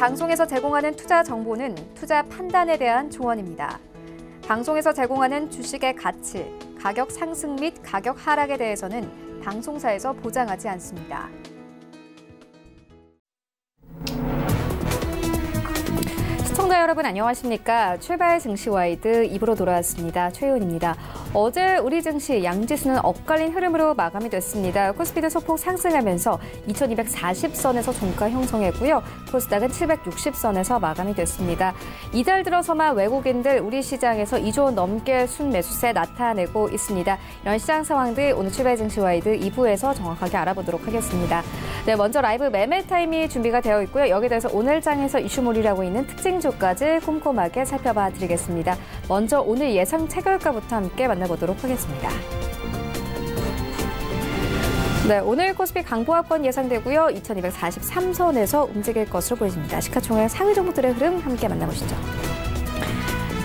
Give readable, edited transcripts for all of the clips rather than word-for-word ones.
방송에서 제공하는 투자 정보는 투자 판단에 대한 조언입니다. 방송에서 제공하는 주식의 가치, 가격 상승 및 가격 하락에 대해서는 방송사에서 보장하지 않습니다. 시청자 여러분 안녕하십니까? 출발 증시와이드 2부로 돌아왔습니다. 최희원입니다. 어제 우리 증시 양지수는 엇갈린 흐름으로 마감이 됐습니다. 코스피도 소폭 상승하면서 2240선에서 종가 형성했고요. 코스닥은 760선에서 마감이 됐습니다. 이달 들어서만 외국인들 우리 시장에서 2조 원 넘게 순매수세 나타내고 있습니다. 이런 시장 상황들 오늘 출발 증시와이드 2부에서 정확하게 알아보도록 하겠습니다. 네, 먼저 라이브 매매 타임이 준비가 되어 있고요. 여기에 대해서 오늘 장에서 이슈몰이라고 있는 특징주까지 꼼꼼하게 살펴봐 드리겠습니다. 먼저 오늘 예상 체결가부터 함께 만나보도록 하겠습니다. 네, 오늘 코스피 강보합권 예상되고요. 2243선에서 움직일 것으로 보입니다. 시가총액 상위 종목들의 흐름 함께 만나보시죠.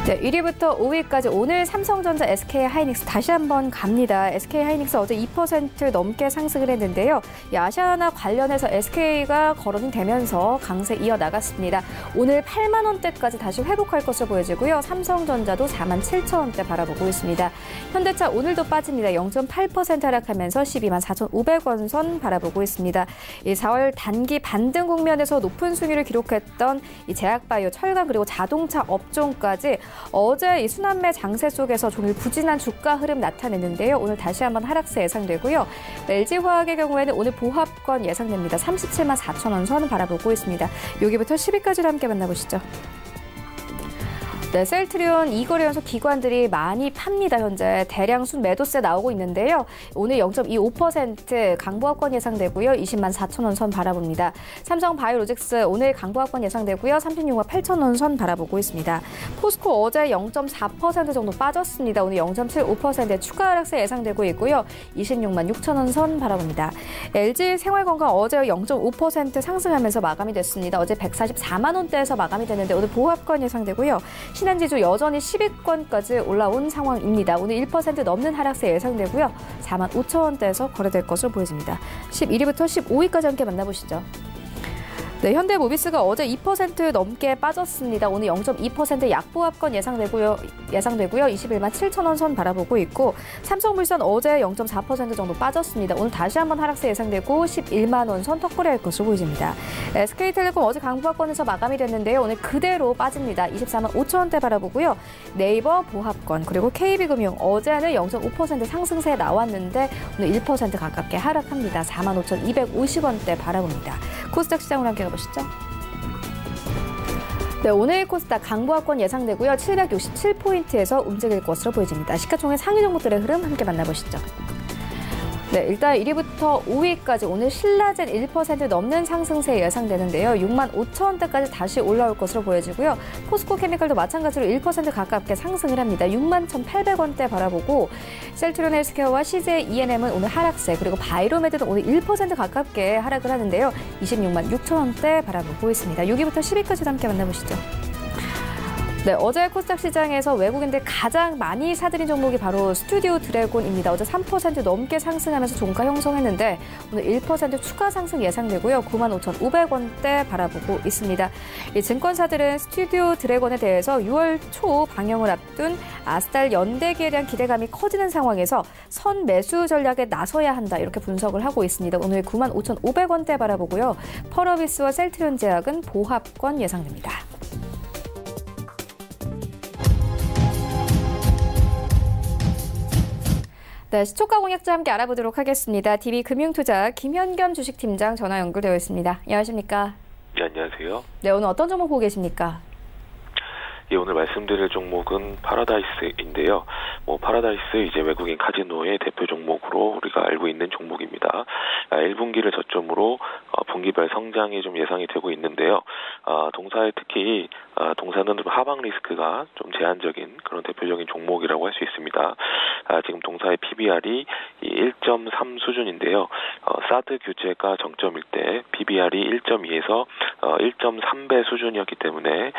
네, 1위부터 5위까지 오늘 삼성전자, SK하이닉스 다시 한번 갑니다. SK하이닉스 어제 2% 넘게 상승을 했는데요. 이 아시아나 관련해서 SK가 거론이 되면서 강세 이어나갔습니다. 오늘 8만 원대까지 다시 회복할 것으로 보여지고요. 삼성전자도 4만 7천 원대 바라보고 있습니다. 현대차 오늘도 빠집니다. 0.8% 하락하면서 12만 4,500원 선 바라보고 있습니다. 이 4월 단기 반등 국면에서 높은 수익을 기록했던 이 제약바이오, 철강 그리고 자동차 업종까지 어제 이 순환매 장세 속에서 종일 부진한 주가 흐름 나타냈는데요. 오늘 다시 한번 하락세 예상되고요. LG화학의 경우에는 오늘 보합권 예상됩니다. 37만 4천 원 선 바라보고 있습니다. 여기부터 10위까지를 함께 만나보시죠. 네, 셀트리온 이거래 연속 기관들이 많이 팝니다. 현재 대량 순매도세 나오고 있는데요. 오늘 0.25% 강보합권 예상되고요. 20만 4천 원 선 바라봅니다. 삼성바이오로직스 오늘 강보합권 예상되고요. 36만 8천 원 선 바라보고 있습니다. 포스코 어제 0.4% 정도 빠졌습니다. 오늘 0.75%의 추가 하락세 예상되고 있고요. 26만 6천 원 선 바라봅니다. LG생활건강 어제 0.5% 상승하면서 마감이 됐습니다. 어제 144만 원대에서 마감이 됐는데 오늘 보합권 예상되고요. 신한지주 여전히 10위권까지 올라온 상황입니다. 오늘 1% 넘는 하락세 예상되고요. 4만 5천 원대에서 거래될 것으로 보여집니다. 11위부터 15위까지 함께 만나보시죠. 네, 현대모비스가 어제 2% 넘게 빠졌습니다. 오늘 0.2% 약보합권 예상되고요. 21만 7천 원 선 바라보고 있고 삼성물산 어제 0.4% 정도 빠졌습니다. 오늘 다시 한번 하락세 예상되고 11만 원 선 턱걸이할 것으로 보여집니다. SK텔레콤 어제 강보합권에서 마감이 됐는데요. 오늘 그대로 빠집니다. 24만 5천 원대 바라보고요. 네이버 보합권 그리고 KB금융 어제는 0.5% 상승세 나왔는데 오늘 1% 가깝게 하락합니다. 4만 5,250원대 바라봅니다. 코스닥 시장으로 함께 가보시죠. 네, 오늘 코스닥 강보합권 예상되고요. 767포인트에서 움직일 것으로 보여집니다. 시가총액 상위 종목들의 흐름 함께 만나보시죠. 네, 일단 1위부터 5위까지 오늘 신라젠 1% 넘는 상승세 예상되는데요. 6만 5천 원대까지 다시 올라올 것으로 보여지고요. 포스코케미칼도 마찬가지로 1% 가깝게 상승을 합니다. 6만 1,800원대 바라보고 셀트리온 헬스케어와 CJ ENM은 오늘 하락세 그리고 바이로메드는 오늘 1% 가깝게 하락을 하는데요. 26만 6천 원대 바라보고 있습니다. 6위부터 10위까지 함께 만나보시죠. 네, 어제 코스닥 시장에서 외국인들 가장 많이 사들인 종목이 바로 스튜디오 드래곤입니다. 어제 3% 넘게 상승하면서 종가 형성했는데 오늘 1% 추가 상승 예상되고요. 9만 5,500원대 바라보고 있습니다. 이 증권사들은 스튜디오 드래곤에 대해서 6월 초 방영을 앞둔 아스달 연대기에 대한 기대감이 커지는 상황에서 선매수 전략에 나서야 한다 이렇게 분석을 하고 있습니다. 오늘 9만 5,500원대 바라보고요. 펄어비스와 셀트리온 제약은 보합권 예상됩니다. 네, 시초가 공략자 함께 알아보도록 하겠습니다. DB금융투자 김현겸 주식팀장 전화 연결되어 있습니다. 안녕하십니까? 네, 안녕하세요. 네, 오늘 어떤 종목 보고 계십니까? 예, 오늘 말씀드릴 종목은 파라다이스인데요. 파라다이스 이제 외국인 카지노의 대표 종목으로 우리가 알고 있는 종목입니다. 1분기를 저점으로 분기별 성장이 좀 예상이 되고 있는데요. 동사에 특히 동사는 좀 하방 리스크가 좀 제한적인 그런 대표적인 종목이라고 할 수 있습니다. 지금 동사의 PBR이 1.3 수준인데요. 사드 규제가 정점일 때 PBR이 1.2에서 1.3배 수준이었기 때문에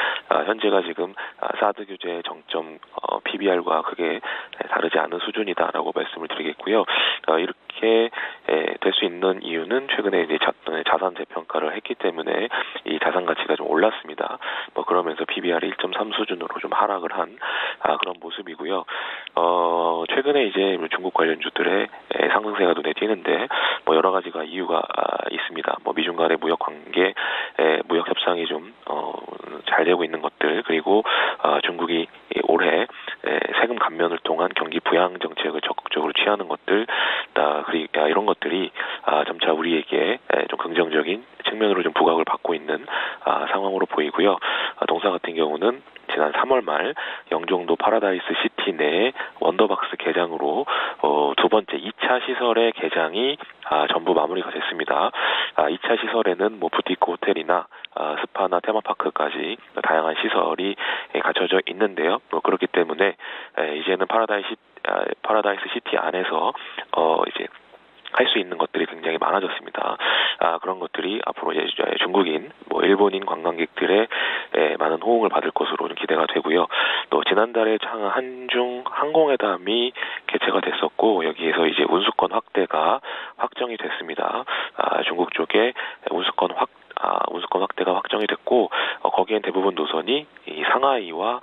현재가 지금 사드 규제의 정점 PBR과 크게 다르지 않은 수준이다라고 말씀을 드리겠고요. 이렇게 될 수 있는 이유는 최근에 이제 자산 재평가를 했기 했기 때문에 이 자산 가치가 좀 올랐습니다. 뭐 그러면서 PBR이 1.3 수준으로 좀 하락을 한 그런 모습이고요. 최근에 이제 중국 관련주들의 상승세가 눈에 띄는데 뭐 여러 가지가 이유가 있습니다. 뭐 미중 간의 무역 관계, 무역 협상이 좀 잘 되고 있는 것들, 그리고 중국이 올해 세금 감면을 통한 경기 부양 정책을 적극적으로 취하는 것들, 이런 것들이 점차 우리에게 좀 긍정적인 측면으로 좀 부각을 받고 있는 상황으로 보이고요. 동사 같은 경우는 지난 3월 말 영종도 파라다이스 시티 내 원더박스 개장으로 두 번째 2차 시설의 개장이 전부 마무리가 됐습니다. 2차 시설에는 뭐 부티크 호텔이나 스파나 테마파크까지 다양한 시설이 갖춰져 있는데요. 그렇기 때문에 이제는 파라다이스 시티 안에서 이제 할 수 있는 것들이 굉장히 많아졌습니다. 그런 것들이 앞으로 이제 중국인, 뭐 일본인 관광객들의 많은 호응을 받을 것으로 기대가 되고요. 또 지난달에 한중 항공회담이 개최가 됐었고 여기에서 이제 운수권 확대가 확정이 됐습니다. 중국 쪽에 운수권 확대가 확정이 됐고 거기엔 대부분 노선이 이 상하이와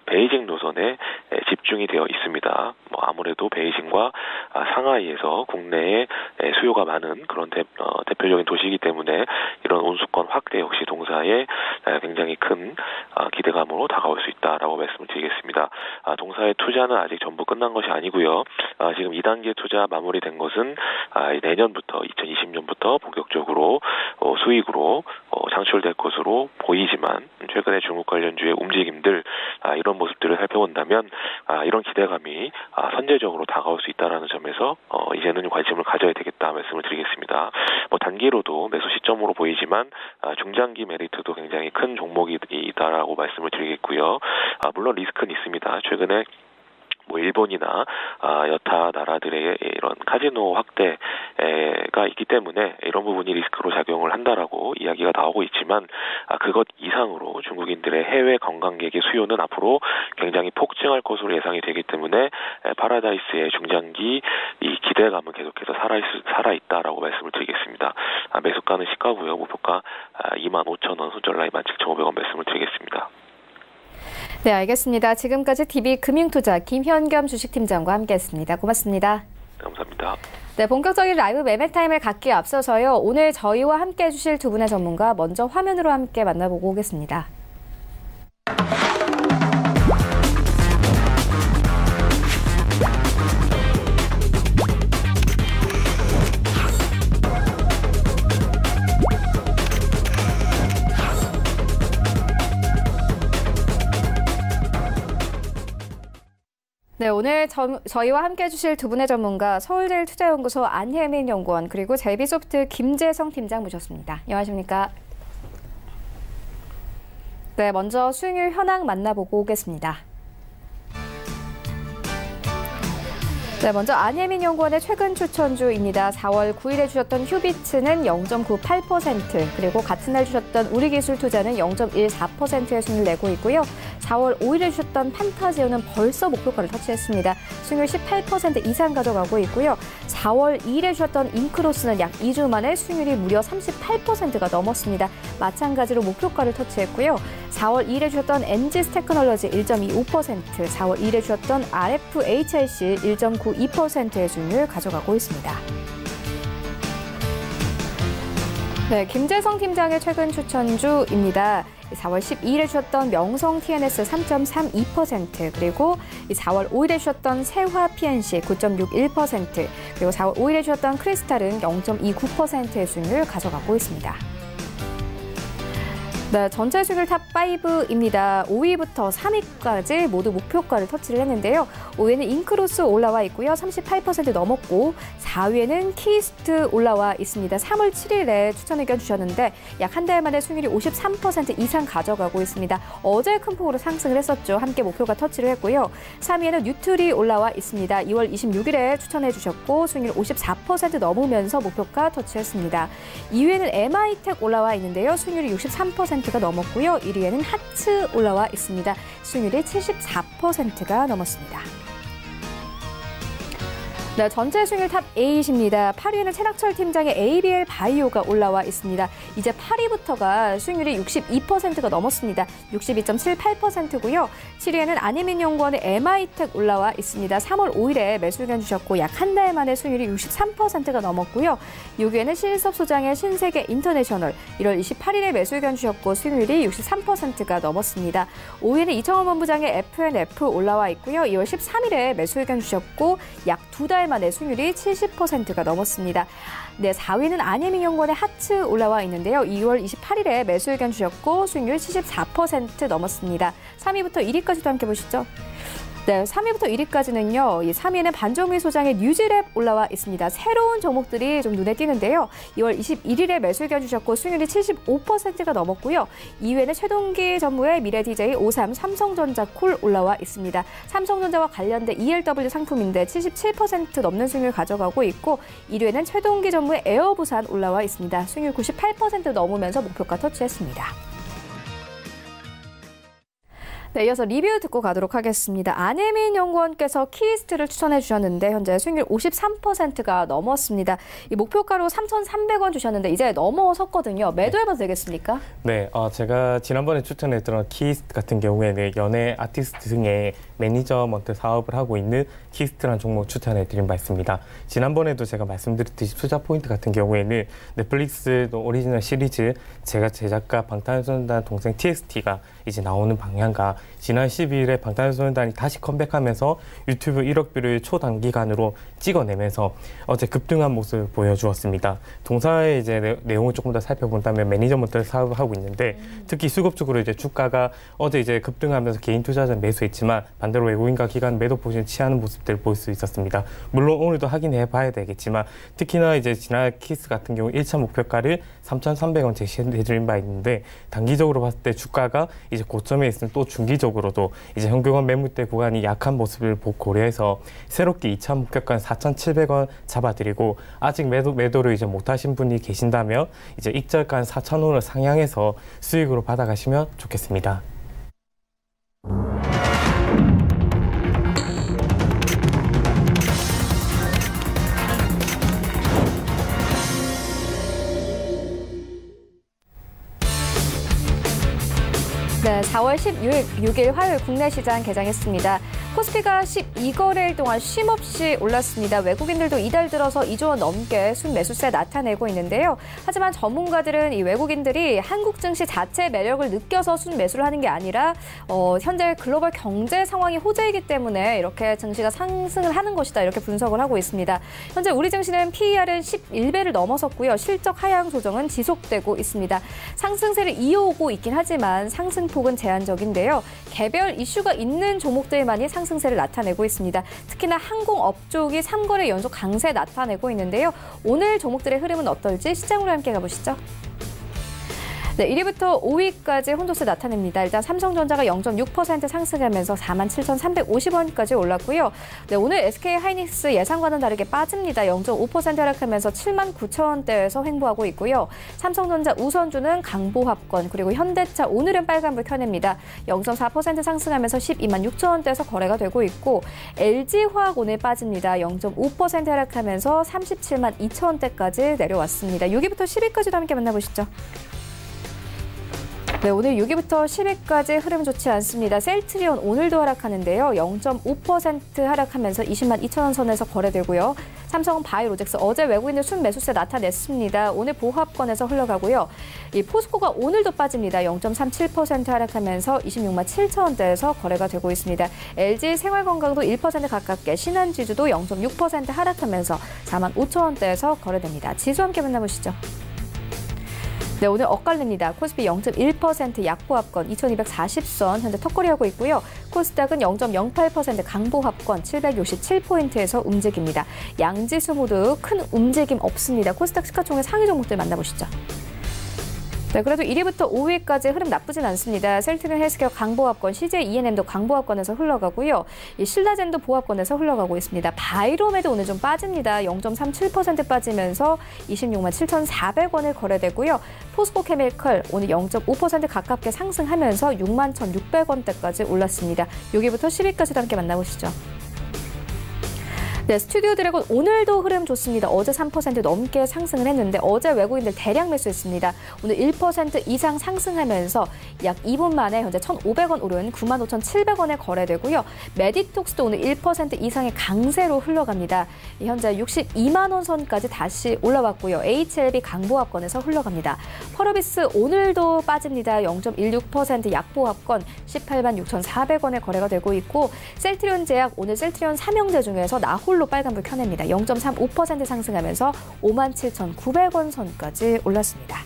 베이징 노선에 집중이 되어 있습니다. 뭐 아무래도 베이징과 상하이에서 국내에 수요가 많은 그런 대표적인 도시이기 때문에 이런 운수권 확대 역시 동사에 굉장히 큰 기대감으로 다가올 수 있다라고 말씀을 드리겠습니다. 동사의 투자는 아직 전부 끝난 것이 아니고요. 지금 2단계 투자 마무리된 것은 내년부터 2020년부터 본격적으로 수익으로 창출될 것으로 보이지만 최근에 중국 관련주의 움직임들 이런 모습들을 살펴본다면 이런 기대감이 선제적으로 다가올 수 있다는 점에서 이제는 관심을 가져야 되겠다 말씀을 드리겠습니다. 뭐 단기로도 매수 시점으로 보이지만 중장기 메리트도 굉장히 큰 종목이다라고 말씀을 드리겠고요. 물론 리스크는 있습니다. 최근에 뭐 일본이나 여타 나라들의 이런 카지노 확대가 있기 때문에 이런 부분이 리스크로 작용을 한다라고 이야기가 나오고 있지만 그것 이상으로 중국인들의 해외 관광객의 수요는 앞으로 굉장히 폭증할 것으로 예상이 되기 때문에 파라다이스의 중장기 이 기대감은 계속해서 살아있다라고 말씀을 드리겠습니다. 매수가는 시가고요. 목표가 25,000원, 손절라인 17,500원 말씀을 드리겠습니다. 네, 알겠습니다. 지금까지 DB금융투자 김현겸 주식팀장과 함께했습니다. 고맙습니다. 감사합니다. 네, 본격적인 라이브 매매 타임을 갖기에 앞서서요. 오늘 저희와 함께 해주실 두 분의 전문가 먼저 화면으로 함께 만나보고 오겠습니다. 네, 오늘 저희와 함께 해주실 두 분의 전문가 서울제일투자연구소 안혜민 연구원 그리고 제비소프트 김재성 팀장 모셨습니다. 안녕하십니까? 네, 먼저 수익률 현황 만나보고 오겠습니다. 네, 먼저 안혜민 연구원의 최근 추천주입니다. 4월 9일에 주셨던 휴비츠는 0.98%, 그리고 같은 날 주셨던 우리기술투자는 0.14%의 수익률을 내고 있고요. 4월 5일에 주셨던 판타지오는 벌써 목표가를 터치했습니다. 수익률 18% 이상 가져가고 있고요. 4월 2일에 주셨던 인크로스는 약 2주 만에 수익률이 무려 38%가 넘었습니다. 마찬가지로 목표가를 터치했고요. 4월 2일에 주셨던 엔지스 테크놀로지 1.25%, 4월 2일에 주셨던 RFHIC 1.92%의 수익률을 가져가고 있습니다. 네, 김재성 팀장의 최근 추천주입니다. 4월 12일에 주셨던 명성 TNS 3.32%, 그리고 4월 5일에 주셨던 세화 PNC 9.61%, 그리고 4월 5일에 주셨던 크리스탈은 0.29%의 수익률을 가져가고 있습니다. 네, 전체 수익률 탑5입니다. 5위부터 3위까지 모두 목표가를 터치를 했는데요. 5위에는 인크로스 올라와 있고요. 38% 넘었고 4위에는 키스트 올라와 있습니다. 3월 7일에 추천 의견 주셨는데 약 한 달 만에 수익률이 53% 이상 가져가고 있습니다. 어제 큰 폭으로 상승을 했었죠. 함께 목표가 터치를 했고요. 3위에는 뉴트리 올라와 있습니다. 2월 26일에 추천해 주셨고 수익률 54% 넘으면서 목표가 터치했습니다. 2위에는 MI텍 올라와 있는데요. 수익률이 63%가 넘었고요. 1위에는 하츠 올라와 있습니다. 수익률이 74%가 넘었습니다. 네, 전체 수익률 탑 8입니다. 8위에는 최낙철 팀장의 ABL 바이오가 올라와 있습니다. 이제 8위부터가 수익률이 62%가 넘었습니다. 62.78%고요. 7위에는 안희민연구원의 MI텍 올라와 있습니다. 3월 5일에 매수 의견 주셨고 약 한 달 만에 수익률이 63%가 넘었고요. 6위에는 신일섭 소장의 신세계 인터내셔널 1월 28일에 매수 의견 주셨고 수익률이 63%가 넘었습니다. 5위에는 이청원 본부장의 FNF 올라와 있고요. 2월 13일에 매수 의견 주셨고 약 두 달 만에 수익률이 70%가 넘었습니다. 네, 4위는 안희민연구원의 하츠 올라와 있는데요. 2월 28일에 매수 의견 주셨고 수익률 74% 넘었습니다. 3위부터 1위까지도 함께 보시죠. 네, 3위부터 1위까지는요. 이 3위에는 반정미 소장의 뉴지랩 올라와 있습니다. 새로운 종목들이 좀 눈에 띄는데요. 2월 21일에 매수 의견 주셨고 수익률이 75%가 넘었고요. 2위에는 최동기 전무의 미래DJ 53 삼성전자 콜 올라와 있습니다. 삼성전자와 관련된 ELW 상품인데 77% 넘는 수익률 가져가고 있고 1위에는 최동기 전무의 에어부산 올라와 있습니다. 수익률 98% 넘으면서 목표가 터치했습니다. 네, 이어서 리뷰 듣고 가도록 하겠습니다. 안혜민 연구원께서 키이스트를 추천해 주셨는데 현재 수익률 53%가 넘었습니다. 이 목표가로 3,300원 주셨는데 이제 넘어섰거든요. 매도해봐도 되겠습니까? 네, 제가 지난번에 추천했던 키이스트 같은 경우에는 연예 아티스트 등의 매니저먼트 사업을 하고 있는 키이스트라는 종목 추천해드린 바 있습니다. 지난번에도 제가 말씀드렸듯이 투자 포인트 같은 경우에는 넷플릭스 오리지널 시리즈 제가 제작가 방탄소년단 동생 TXT가 이제 나오는 방향과 지난 12일에 방탄소년단이 다시 컴백하면서 유튜브 1억 뷰를 초단기간으로 찍어내면서 어제 급등한 모습을 보여주었습니다. 동사의 이제 내용을 조금 더 살펴본다면 매니저먼트 사업을 하고 있는데 특히 수급적으로 이제 주가가 어제 이제 급등하면서 개인 투자자 매수했지만 반대로 외국인과 기관 매도 포지션 취하는 모습들을 볼 수 있었습니다. 물론 오늘도 확인해 봐야 되겠지만 특히나 이제 지난 키스 같은 경우 1차 목표가를 3,300원 제시해드린 바 있는데 단기적으로 봤을 때 주가가 이제 고점에 있으면 또 중기적으로도 이제 현금화 매물대 구간이 약한 모습을 고려해서 새롭게 2차 목표가는 4,700원 잡아드리고 아직 매도를 이제 못하신 분이 계신다면 이제 익절가 4,000원을 상향해서 수익으로 받아가시면 좋겠습니다. 네, 4월 16일 화요일 국내 시장 개장했습니다. 코스피가 12거래일 동안 쉼없이 올랐습니다. 외국인들도 이달 들어서 2조 원 넘게 순매수세 나타내고 있는데요. 하지만 전문가들은 이 외국인들이 한국 증시 자체의 매력을 느껴서 순매수를 하는 게 아니라 현재 글로벌 경제 상황이 호재이기 때문에 이렇게 증시가 상승을 하는 것이다. 이렇게 분석을 하고 있습니다. 현재 우리 증시는 PER은 11배를 넘어섰고요. 실적 하향 조정은 지속되고 있습니다. 상승세를 이어오고 있긴 하지만 상승폭은 제한적인데요. 개별 이슈가 있는 종목들만이 상승세를 나타내고 있습니다. 특히나 항공업종이 3거래 연속 강세 나타내고 있는데요. 오늘 종목들의 흐름은 어떨지 시장으로 함께 가보시죠. 네, 1위부터 5위까지 혼조세 나타냅니다. 일단 삼성전자가 0.6% 상승하면서 47,350원까지 올랐고요. 네, 오늘 SK하이닉스 예상과는 다르게 빠집니다. 0.5% 하락하면서 79,000원대에서 횡보하고 있고요. 삼성전자 우선주는 강보합권 그리고 현대차 오늘은 빨간불 켜냅니다. 0.4% 상승하면서 126,000원대에서 거래가 되고 있고 LG화학 오늘 빠집니다. 0.5% 하락하면서 372,000원대까지 내려왔습니다. 6위부터 10위까지도 함께 만나보시죠. 네, 오늘 6위부터 10위까지 흐름 좋지 않습니다. 셀트리온 오늘도 하락하는데요. 0.5% 하락하면서 202,000원 선에서 거래되고요. 삼성은 바이오로직스 어제 외국인들 순매수세 나타냈습니다. 오늘 보합권에서 흘러가고요. 이 포스코가 오늘도 빠집니다. 0.37% 하락하면서 267,000원대에서 거래가 되고 있습니다. LG 생활건강도 1% 가깝게 신한지주도 0.6% 하락하면서 45,000원대에서 거래됩니다. 지수 함께 만나보시죠. 네, 오늘 엇갈립니다. 코스피 0.1% 약보합권 2240선 현재 턱걸이하고 있고요. 코스닥은 0.08% 강보합권 767포인트에서 움직입니다. 양지수 모두 큰 움직임 없습니다. 코스닥 시가총액 상위 종목들 만나보시죠. 네, 그래도 1위부터 5위까지 흐름 나쁘진 않습니다. 셀트리온 헬스케어 강보합권, CJ E&M도 강보합권에서 흘러가고요. 이 신라젠도 보합권에서 흘러가고 있습니다. 바이로메도 오늘 좀 빠집니다. 0.37% 빠지면서 267,400원을 거래되고요. 포스코 케미컬 오늘 0.5% 가깝게 상승하면서 61,600원대까지 올랐습니다. 6위부터 10위까지도 함께 만나보시죠. 네, 스튜디오 드래곤 오늘도 흐름 좋습니다. 어제 3% 넘게 상승을 했는데 어제 외국인들 대량 매수했습니다. 오늘 1% 이상 상승하면서 약 2분 만에 현재 1,500원 오른 95,700원에 거래되고요. 메디톡스도 오늘 1% 이상의 강세로 흘러갑니다. 현재 62만 원 선까지 다시 올라왔고요. HLB 강보합권에서 흘러갑니다. 펄어비스 오늘도 빠집니다. 0.16% 약보합권 18만 6,400원에 거래가 되고 있고 셀트리온 제약 오늘 셀트리온 삼형제 중에서 나홀로 빨간불 켜냅니다. 0.35% 상승하면서 57,900원 선까지 올랐습니다.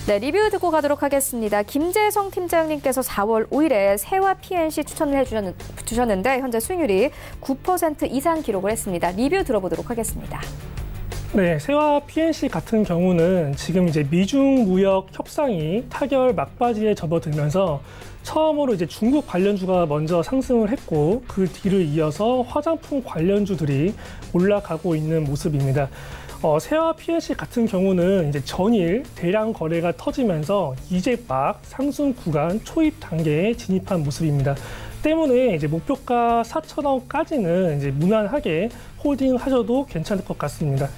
네, 리뷰 듣고 가도록 하겠습니다. 김재성 팀장님께서 4월 5일에 세와 PNC 추천을 해주셨는데 현재 수익률이 9% 이상 기록을 했습니다. 리뷰 들어보도록 하겠습니다. 네, 세와 PNC 같은 경우는 지금 이제 미중 무역 협상이 타결 막바지에 접어들면서 처음으로 이제 중국 관련주가 먼저 상승을 했고 그 뒤를 이어서 화장품 관련주들이 올라가고 있는 모습입니다. 세와 PNC 같은 경우는 이제 전일 대량 거래가 터지면서 이제 막 상승 구간 초입 단계에 진입한 모습입니다. 때문에 이제 목표가 4,000원까지는 이제 무난하게 홀딩하셔도 괜찮을 것 같습니다.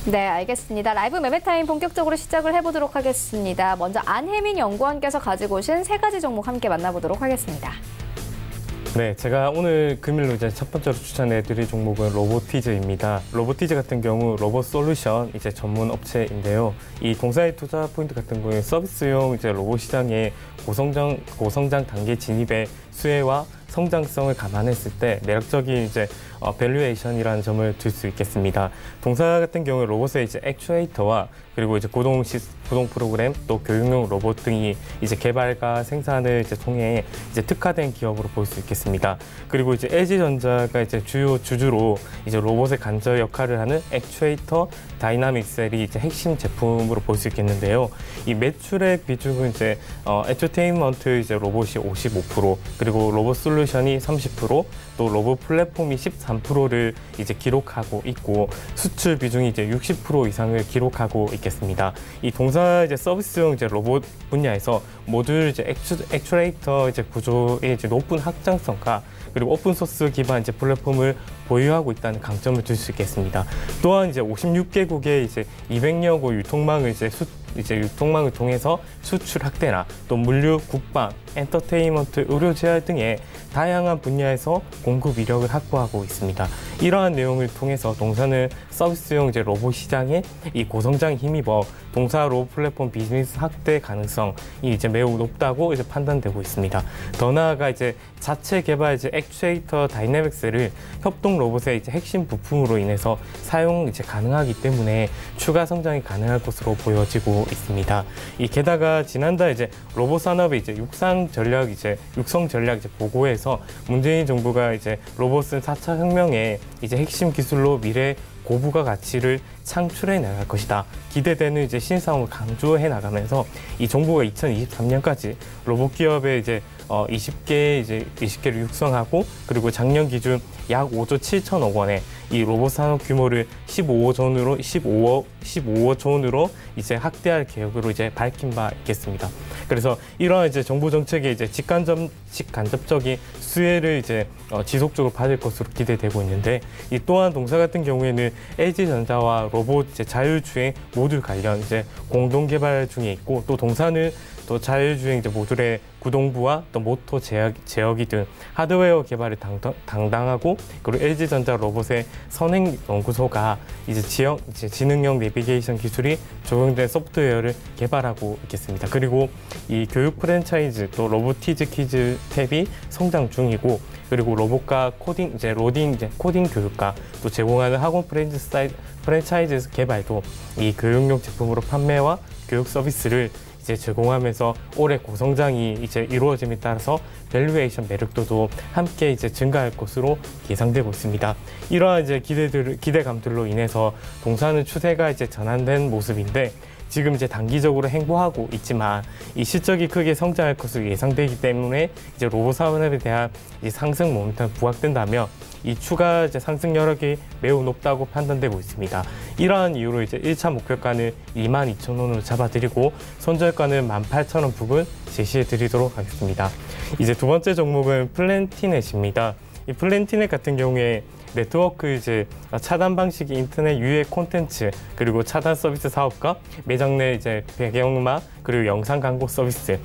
네, 알겠습니다. 라이브 매매타임 본격적으로 시작을 해보도록 하겠습니다. 먼저 안혜민 연구원께서 가지고 오신 3가지 종목 함께 만나보도록 하겠습니다. 네, 제가 오늘 금일로 이제 첫 번째로 추천해드릴 종목은 로보티즈입니다. 로보티즈 같은 경우 로봇 솔루션 이제 전문 업체인데요. 이 동사의 투자 포인트 같은 경우에 서비스용 이제 로봇 시장의 고성장 단계 진입의 수혜와 성장성을 감안했을 때 매력적인 이제 밸류에이션이라는 점을 들 수 있겠습니다. 동사 같은 경우에 로봇의 이제 액추에이터와 그리고 이제 구동 프로그램 또 교육용 로봇 등이 이제 개발과 생산을 이제 통해 이제 특화된 기업으로 볼 수 있겠습니다. 그리고 이제 LG전자가 이제 주요 주주로 이제 로봇의 간접 역할을 하는 액추에이터 다이나믹셀이 이제 핵심 제품으로 볼 수 있겠는데요. 이 매출액 비중은 이제 엔터테인먼트 이제 로봇이 55% 그리고 로봇 솔루션이 30% 또 로봇 플랫폼이 13%를 이제 기록하고 있고 수출 비중이 이제 60% 이상을 기록하고 있겠습니다. 이 동사 이제 서비스용 이제 로봇 분야에서 모듈 이제 액추에이터 이제 구조의 이제 높은 확장성과 그리고 오픈 소스 기반 이제 플랫폼을 보유하고 있다는 강점을 들 수 있겠습니다. 또한 이제 56개국의 이제 200여 곳 유통망을 이제 유통망을 통해서 수출 확대나 또 물류, 국방, 엔터테인먼트, 의료 재활 등의 다양한 분야에서 공급 이력을 확보하고 있습니다. 이러한 내용을 통해서 동사는 서비스용 이제 로봇 시장에 이 고성장에 힘입어 동사 로봇 플랫폼 비즈니스 확대 가능성이 이제 매우 높다고 이제 판단되고 있습니다. 더 나아가 이제 자체 개발 이제 액추에이터 다이내믹스를 협동 로봇의 이제 핵심 부품으로 인해서 사용 이제 가능하기 때문에 추가 성장이 가능할 것으로 보여지고 있습니다. 게다가 지난달 이제 로봇 산업의 이제 육성 전략 이제 보고에서 문재인 정부가 이제 로봇은 4차 혁명의 이제 핵심 기술로 미래 고부가 가치를 창출해 나갈 것이다. 기대되는 이제 신사업을 강조해 나가면서 이 정부가 2023년까지 로봇 기업의 이제 20개를 육성하고 그리고 작년 기준 약 5조 7천억 원의 이 로봇 산업 규모를 15조 원으로 이제 확대할 계획으로 이제 밝힌 바 있겠습니다. 그래서 이러한 이제 정부 정책의 이제 직간접적인 수혜를 이제 지속적으로 받을 것으로 기대되고 있는데 이 또한 동사 같은 경우에는 LG전자와 로봇 이제 자율주행 모듈 관련 이제 공동 개발 중에 있고 또 동사는 또 자율주행 이제 모듈의 구동부와 또 모터 제어기 등 하드웨어 개발을 담당하고 그리고 LG전자 로봇의 선행연구소가 이제 지능형 내비게이션 기술이 적용된 소프트웨어를 개발하고 있겠습니다. 그리고 이 교육 프랜차이즈 또 로보티즈 키즈 탭이 성장 중이고 그리고 로봇과 코딩 코딩 교육과 또 제공하는 학원 프랜차이즈 개발도 이 교육용 제품으로 판매와 교육 서비스를 이제 제공하면서 올해 고성장이 이제 이루어짐에 따라서 밸류에이션 매력도도 함께 이제 증가할 것으로 예상되고 있습니다. 이러한 이제 기대감들로 인해서 동사는 추세가 이제 전환된 모습인데 지금 이제 단기적으로 행보하고 있지만 이 실적이 크게 성장할 것으로 예상되기 때문에 이제 로봇 산업에 대한 이제 상승 모멘텀 부각된다면 이 추가 이제 상승 여력이 매우 높다고 판단되고 있습니다. 이러한 이유로 이제 1차 목표가는 22,000원으로 잡아드리고 손절가는 18,000원 부근 제시해 드리도록 하겠습니다. 이제 두 번째 종목은 플랜티넷입니다. 이 플랜티넷 같은 경우에 네트워크 이제 차단 방식의 인터넷 유해 콘텐츠 그리고 차단 서비스 사업과 매장 내 이제 배경음악 그리고 영상 광고 서비스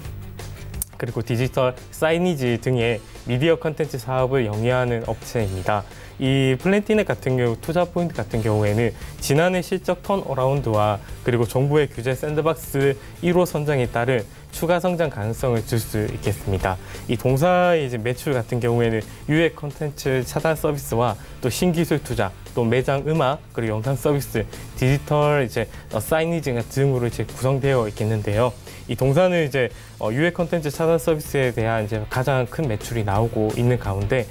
그리고 디지털 사이니지 등의 미디어 콘텐츠 사업을 영위하는 업체입니다. 이 플랜티넷 같은 경우 투자 포인트 같은 경우에는 지난해 실적 턴어라운드와 그리고 정부의 규제 샌드박스 1호 선정에 따른 추가 성장 가능성을 줄 수 있겠습니다. 이 동사의 이제 매출 같은 경우에는 유해 콘텐츠 차단 서비스와 또 신기술 투자, 또 매장 음악, 그리고 영상 서비스, 디지털 이제 사이니지 등으로 이제 구성되어 있겠는데요. 이 동사는 이제 유해 콘텐츠 차단 서비스에 대한 이제 가장 큰 매출이 나오고 있는 가운데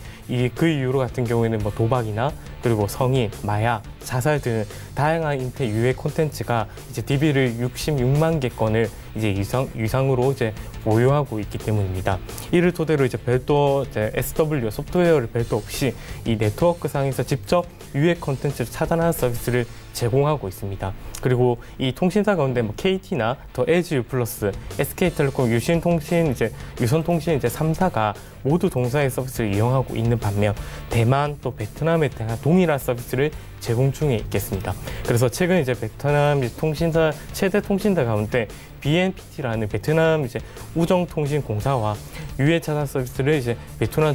그 이유로 같은 경우에는 뭐 도박이나 그리고 성인, 마약, 자살 등 다양한 인터넷 유해 콘텐츠가 이제 DB를 66만 개 건을 이제 유상으로 이제 보유하고 있기 때문입니다. 이를 토대로 이제 별도 이제 SW 소프트웨어를 별도 없이 이 네트워크 상에서 직접 유해 콘텐츠를 차단하는 서비스를 제공하고 있습니다. 그리고 이 통신사 가운데 뭐 KT나 더 LGU 플러스, SK텔레콤, 유선통신 이제 3사가 모두 동사의 서비스를 이용하고 있는 반면 대만 또 베트남에 대한 동일한 서비스를 제공 중에 있겠습니다. 그래서 최근 이제 베트남 통신사 최대 통신사 가운데 BNPT라는 베트남 이제 우정통신공사와 유해 차단 서비스를 이제 베트남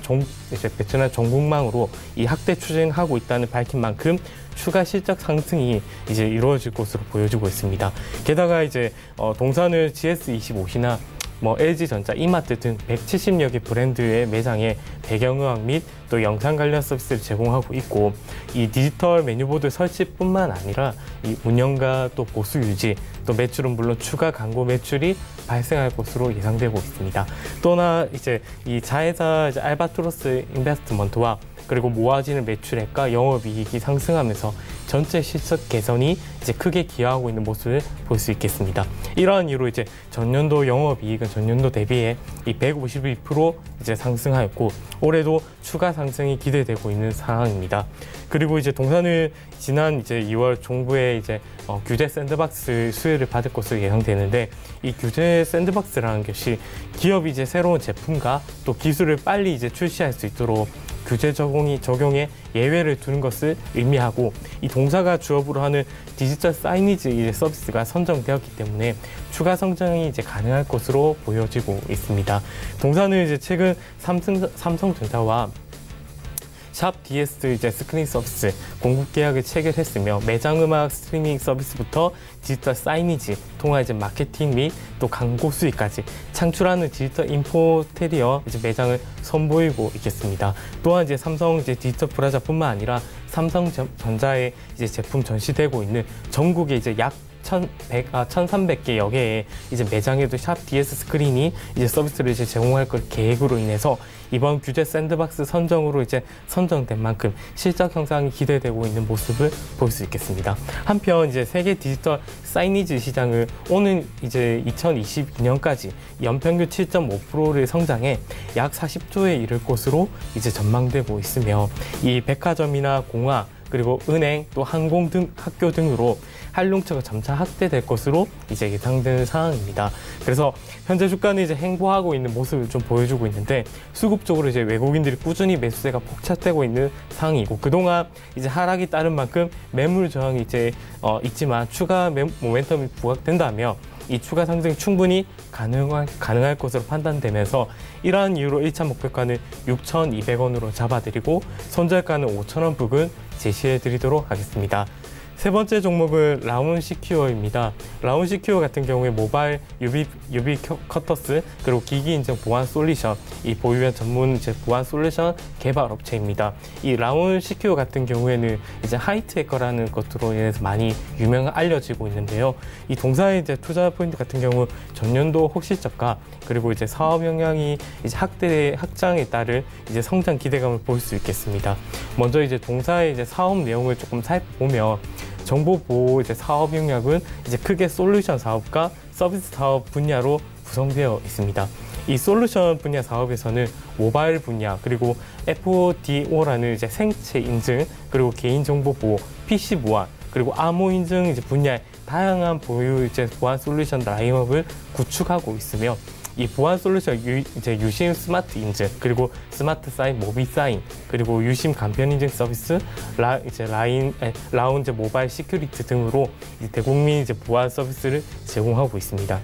전국망으로 이 확대 추진하고 있다는 밝힌 만큼 추가 실적 상승이 이제 이루어질 것으로 보여지고 있습니다. 게다가 이제 동사는 GS25시나 뭐 LG전자, 이마트 등 170여 개 브랜드의 매장에 배경음악 및 또 영상 관련 서비스를 제공하고 있고 이 디지털 메뉴보드 설치뿐만 아니라 이 운영과 또 보수 유지 또 매출은 물론 추가 광고 매출이 발생할 것으로 예상되고 있습니다. 또나 이제 이 자회사 이제 알바트로스 인베스트먼트와 그리고 모아지는 매출액과 영업이익이 상승하면서 전체 실적 개선이 이제 크게 기여하고 있는 모습을 볼 수 있겠습니다. 이러한 이유로 이제 전년도 영업이익은 전년도 대비해 이 152% 이제 상승하였고 올해도 추가 상승이 기대되고 있는 상황입니다. 그리고 이제 동사는 지난 이제 2월 정부의 이제 규제 샌드박스 수혜를 받을 것으로 예상되는데 이 규제 샌드박스라는 것이 기업이 이제 새로운 제품과 또 기술을 빨리 이제 출시할 수 있도록 규제 적용에 예외를 두는 것을 의미하고 이 동사가 주업으로 하는 디지털 사이니지 서비스가 선정되었기 때문에 추가 성장이 이제 가능할 것으로 보여지고 있습니다. 동사는 이제 최근 삼성전자와 샵 DS 이제 스크린 서비스 공급 계약을 체결했으며 매장 음악 스트리밍 서비스부터 디지털 사이니지, 통화 이제 마케팅 및 또 광고 수익까지 창출하는 디지털 인포테리어 이제 매장을 선보이고 있겠습니다. 또한 이제 삼성 이제 디지털 프라자뿐만 아니라 삼성전자의 이제 제품 전시되고 있는 전국에 이제 약 1,300개여 개의 이제 매장에도 샵 DS 스크린이 이제 서비스를 이제 제공할 걸 계획으로 인해서 이번 규제 샌드박스 선정으로 이제 선정된 만큼 실적 향상이 기대되고 있는 모습을 볼 수 있겠습니다. 한편 이제 세계 디지털 사이니지 시장을 오는 이제 2022년까지 연평균 7.5%를 성장해 약 40조에 이를 것으로 이제 전망되고 있으며 이 백화점이나 공화 그리고 은행 또 항공 등 학교 등으로 한룡차가 점차 확대될 것으로 이제 예상되는 상황입니다. 그래서 현재 주가는 이제 행보하고 있는 모습을 좀 보여주고 있는데 수급적으로 이제 외국인들이 꾸준히 매수세가 폭착되고 있는 상황이고 그동안 이제 하락이 따른 만큼 매물 저항이 이제 있지만 추가 모멘텀이 부각된다며 이 추가 상승이 충분히 가능할 것으로 판단되면서 이러한 이유로 1차 목표가는 6,200원으로 잡아드리고 손절가는 5,000원 부근 제시해드리도록 하겠습니다. 세 번째 종목은 라운시큐어입니다. 라운시큐어 같은 경우에 모바일 UV 커터스 그리고 기기 인증 보안 솔루션 이 보유한 전문 이제 보안 솔루션 개발 업체입니다. 이 라운시큐어 같은 경우에는 이제 하이트해커라는 것으로 인해서 많이 알려지고 있는데요. 이 동사의 이제 투자 포인트 같은 경우 전년도 혹시적과 그리고 이제 사업 영향이 이제 확장에 따른 이제 성장 기대감을 볼 수 있겠습니다. 먼저 이제 동사의 이제 사업 내용을 조금 살펴보면 정보보호 이제 사업 영역은 이제 크게 솔루션 사업과 서비스 사업 분야로 구성되어 있습니다. 이 솔루션 분야 사업에서는 모바일 분야 그리고 FODO라는 이제 생체 인증 그리고 개인정보 보호, PC 보안 그리고 암호 인증 이제 분야의 다양한 보유 이제 보안 솔루션 라인업을 구축하고 있으며 이 보안 솔루션 이제 유심 스마트 인증, 그리고 스마트 사인, 모비 사인, 그리고 유심 간편 인증 서비스, 라운지 모바일 시큐리티 등으로 대국민 이제 보안 서비스를 제공하고 있습니다.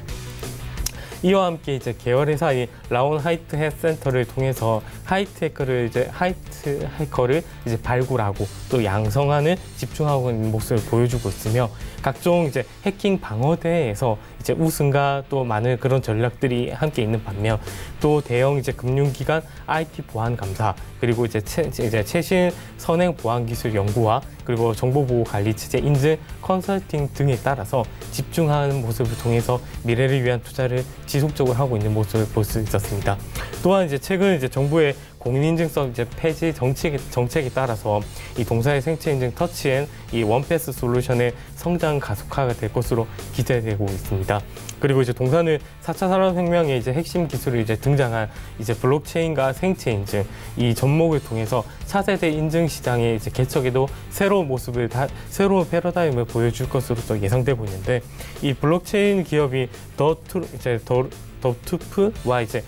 이와 함께 이제 계열 회사인 라온 하이트 헬스센터를 통해서 하이트 해커를 이제 발굴하고 또 양성하는 집중하고 있는 모습을 보여주고 있으며, 각종 이제 해킹 방어 대회에서 이제 우승과 또 많은 그런 전략들이 함께 있는 반면, 또 대형 이제 금융기관 IT 보안 감사, 그리고 이제 최신 선행 보안 기술 연구와 그리고 정보보호 관리 체제 인증 컨설팅 등에 따라서 집중하는 모습을 통해서 미래를 위한 투자를 지속적으로 하고 있는 모습을 볼 수 있었습니다. 또한 이제 최근 이제 정부의 공인인증서 이제 폐지 정책에 따라서 이 동사의 생체 인증 터치앤 이 원패스 솔루션의 성장 가속화가 될 것으로 기대되고 있습니다. 그리고 이제 동사는 4차 산업혁명의 이제 핵심 기술이 이제 등장한 이제 블록체인과 생체 인증 이 접목을 통해서 차세대 인증 시장의 이제 개척에도 새로운 새로운 패러다임을 보여줄 것으로 또 예상되고 있는데, 이 블록체인 기업이 더투프와 이제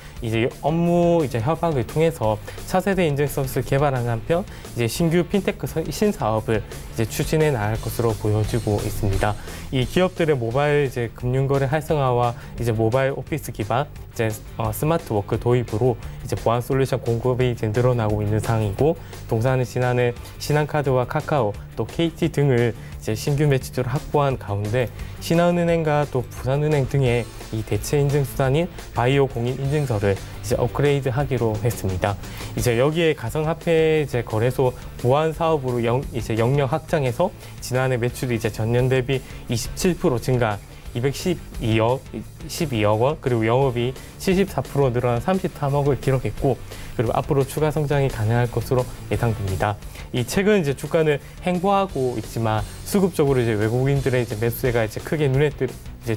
업무 협약을 통해서 차세대 인증 서비스를 개발하는 한편 이제 신규 핀테크 신사업을 이제 추진해 나갈 것으로 보여지고 있습니다. 이 기업들의 모바일 이제 금융거래 활성화와 이제 모바일 오피스 기반 이제 스마트 워크 도입으로 이제 보안 솔루션 공급이 이제 늘어나고 있는 상황이고, 동사는 지난해 신한카드와 카카오 또 KT 등을 이제 신규 매치주를 확보한 가운데 신한은행과 또 부산은행 등의 이 대체 인증 수단인 바이오 공인 인증서를 이제 업그레이드하기로 했습니다. 이제 여기에 가상화폐 이제 거래소 보안 사업으로 이제 영역 확장해서 지난해 매출이 이제 전년 대비 27% 증가 212억 원, 그리고 영업이 74% 늘어난 33억을 기록했고, 그리고 앞으로 추가 성장이 가능할 것으로 예상됩니다. 이 최근 이제 주가는 횡보하고 있지만 수급적으로 이제 외국인들의 이제 매수세가 이제 크게 눈에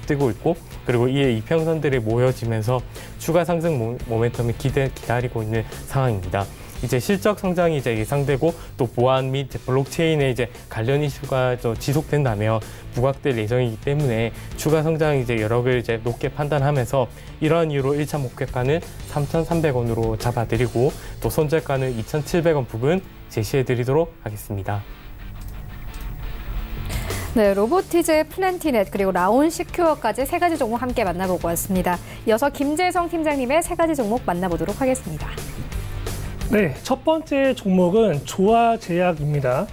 뜨고 있고, 그리고 이에 이평선들이 모여지면서 추가 상승 모멘텀이 기다리고 있는 상황입니다. 이제 실적 성장이 이제 예상되고 또 보안 및 블록체인의 이제 관련 이슈가 또 지속된다면 부각될 예정이기 때문에 추가 성장이 이제 여력을 이제 높게 판단하면서 이러한 이유로 1차 목표가는 3,300원으로 잡아드리고 또 손절가는 2,700원 부근 제시해드리도록 하겠습니다. 네, 로보티즈, 플랜티넷, 그리고 라온 시큐어까지 세 가지 종목 함께 만나보고 왔습니다. 이어서 김재성 팀장님의 세 가지 종목 만나보도록 하겠습니다. 네, 첫 번째 종목은 조화제약입니다.